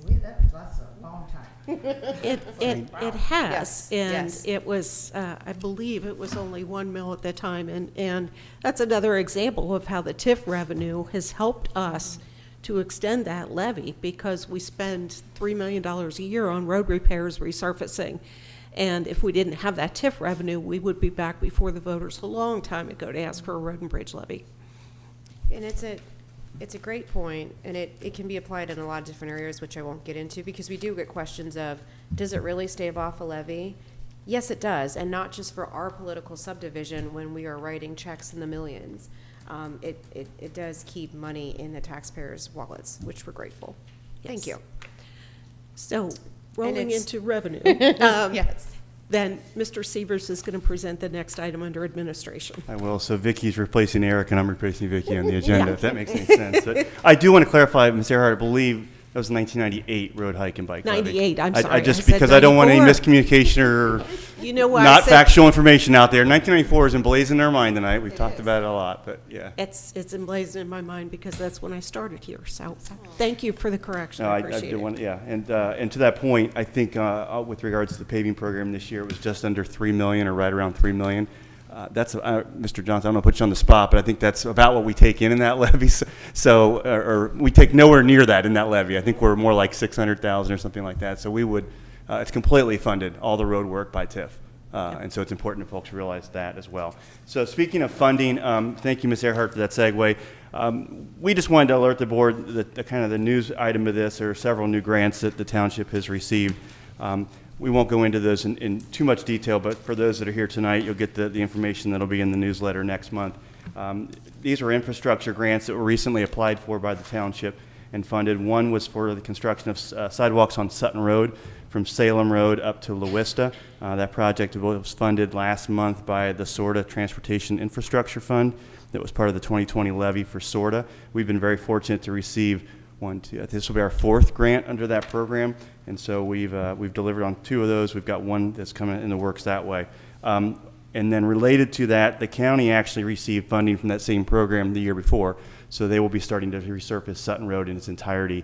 That's a long time. It has, Yes, and yes. it was, I believe it was only 1 mil at the time, and that's another example of how the TIF revenue has helped us to extend that levy, because we spend $3 million a year on road repairs, resurfacing, and if we didn't have that TIF revenue, we would be back before the voters a long time ago to ask for a road and bridge levy. And it's a great point, and it can be applied in a lot of different areas, which I won't get into, because we do get questions of, does it really stave off a levy? Yes, it does, and not just for our political subdivision when we are writing checks in the millions. It does keep money in the taxpayers' wallets, which we're grateful. Thank you. So, rolling it's- into revenue. Yes. Then Mr. Severs is going to present the next item under administration. I will. So Vicky's replacing Eric, and I'm replacing Vicky on the agenda, if that makes any sense. But I do want to clarify, Ms. Earhart, I believe that was 1998 road hike and bike levy. 98, I'm sorry. Just I said because I don't want any 94. miscommunication or You know why I not said- factual information out there. 1994 is emblazoned in our mind tonight. We've talked about it a lot, but yeah. It's emblazoned in my mind because that's when I started here. So thank you for the correction. No, I I appreciate do it. want, yeah, and to that point, I think with regards to the paving program this year, it was just under 3 million, or right around 3 million. That's Mr. Johnson. I'm gonna put you on the spot, but I think that's about what we take in that levy. So, or we take nowhere near that in that levy. I think we're more like 600,000 or something like that. So we would, it's completely funded, all the road work by TIF. And so it's important that folks realize that as well. So speaking of funding, thank you, Ms. Earhart, for that segue. We just wanted to alert the board that the kind of the news item of this, there are several new grants that the township has received. We won't go into those in too much detail, but for those that are here tonight, you'll get the information that'll be in the newsletter next month. These are infrastructure grants that were recently applied for by the township and funded. One was for the construction of sidewalks on Sutton Road from Salem Road up to La Vista. That project was funded last month by the SORTA Transportation Infrastructure Fund that was part of the 2020 levy for SORTA. We've been very fortunate to receive this will be our 4th grant under that program, and so we've delivered on 2 of those. We've got one that's coming in the works that way. And then related to that, the county actually received funding from that same program the year before, so they will be starting to resurface Sutton Road in its entirety.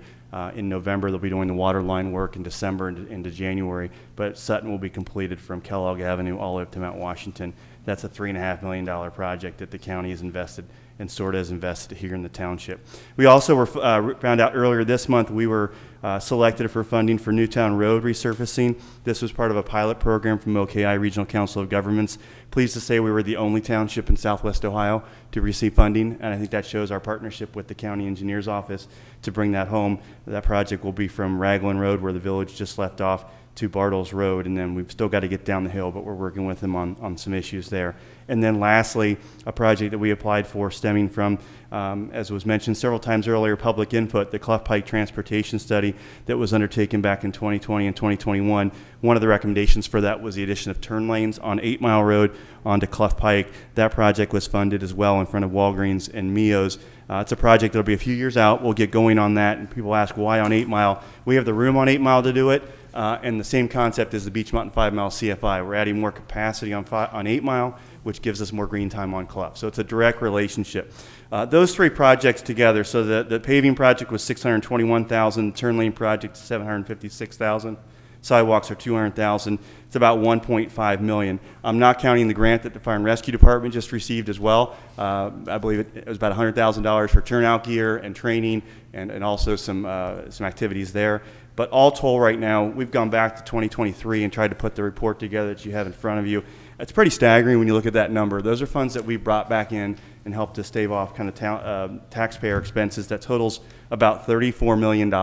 In November, they'll be doing the water line work in December into January, but Sutton will be completed from Kellogg Avenue all the way up to Mount Washington. That's a $3.5 million project that the county has invested and SORTA has invested here in the township. We also were found out earlier this month we were selected for funding for Newtown Road resurfacing. This was part of a pilot program from OKI Regional Council of Governments. Pleased to say we were the only township in Southwest Ohio to receive funding, and I think that shows our partnership with the county engineer's office to bring that home. That project will be from Raglan Road, where the village just left off, to Bartles Road, and then we've still got to get down the hill, but we're working with them on some issues there. And then lastly, a project that we applied for stemming from, as was mentioned several times earlier, public input, the Clough Pike Transportation Study that was undertaken back in 2020 and 2021. One of the recommendations for that was the addition of turn lanes on 8 Mile Road onto Clough Pike. That project was funded as well in front of Walgreens and Mio's. It's a project that'll be a few years out. We'll get going on that, and people ask why on 8 Mile. We have the room on 8 Mile to do it. And the same concept as the Beach Mountain 5 Mile CFI. We're adding more capacity on 8 Mile, which gives us more green time on Clough. So it's a direct relationship. Those 3 projects together, so the paving project was $621,000, turn lane project $756,000, sidewalks are $200,000. It's about $1.5 million. I'm not counting the grant that the Fire and Rescue Department just received as well. I believe it was about $100,000 for turnout gear and training, and also some activities there. But all told right now, we've gone back to 2023 and tried to put the report together that you have in front of you. It's pretty staggering when you look at that number. Those are funds that we brought back in and helped to stave off kind of taxpayer expenses. That totals about $34 million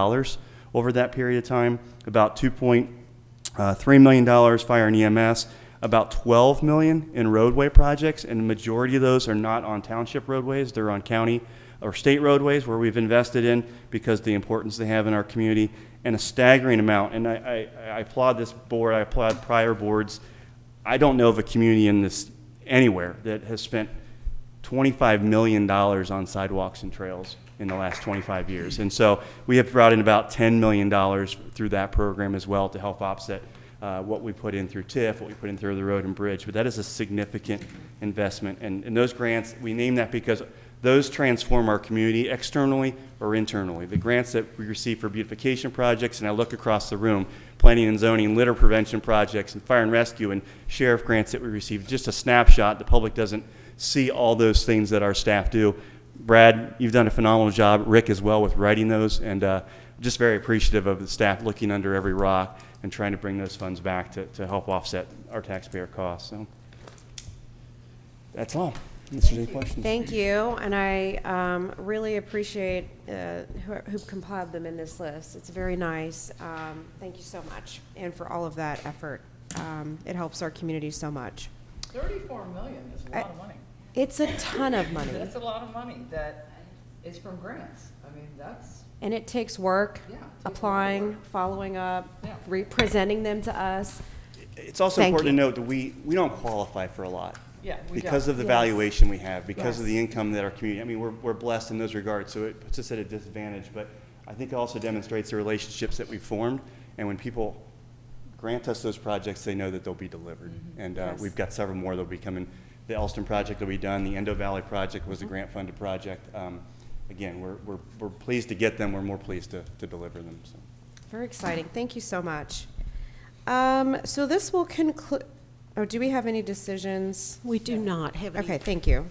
over that period of time, about $2.3 million fire and EMS, about $12 million in roadway projects, and the majority of those are not on township roadways. They're on county or state roadways where we've invested in because of the importance they have in our community, and a staggering amount. And I applaud this board, I applaud prior boards. I don't know of a community in this anywhere that has spent $25 million on sidewalks and trails in the last 25 years. And so we have brought in about $10 million through that program as well to help offset what we put in through TIF, what we put in through the road and bridge. But that is a significant investment. And those grants, we name that because those transform our community externally or internally. The grants that we receive for beautification projects, and I look across the room, planning and zoning, litter prevention projects, and fire and rescue, and sheriff grants that we receive, just a snapshot. The public doesn't see all those things that our staff do. Brad, you've done a phenomenal job. Rick as well with writing those, and just very appreciative of the staff looking under every rock and trying to bring those funds back to help offset our taxpayer costs. So that's all. Unless there's any questions. Thank you, and I really appreciate who compiled them in this list. It's very nice. Thank you so much, and for all of that effort. It helps our community so much. $34 million is a lot of money. It's a ton of money. That's a lot of money that is from grants. I mean, that's... And it takes work, applying, following up, presenting them to us. It's also important to note that we don't qualify for a lot. Yeah, because of the valuation we have, because of the income that our community, I mean, we're blessed in those regards, so it puts us at a disadvantage, but I think it also demonstrates the relationships that we've formed, and when people grant us those projects, they know that they'll be delivered. And we've got several more that'll be coming. The Elston project will be done, the Endo Valley project was a grant-funded project. Again, we're pleased to get them, we're more pleased to deliver them. So. Very exciting, thank you so much. So this will conclude. Oh, do we have any decisions? We do not have any. Okay, thank you.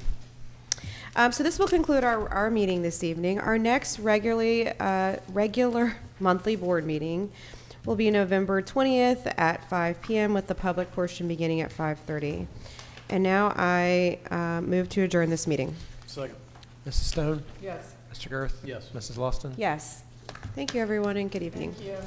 So this will conclude our meeting this evening. Our next regular monthly board meeting will be November 20th at 5 p.m. with the public portion beginning at 5:30. And now I move to adjourn this meeting. Second. Mrs. Stone? Yes. Mr. Girth? Yes. Mrs. Lawson? Yes. Thank you, everyone, and good evening. Thank you.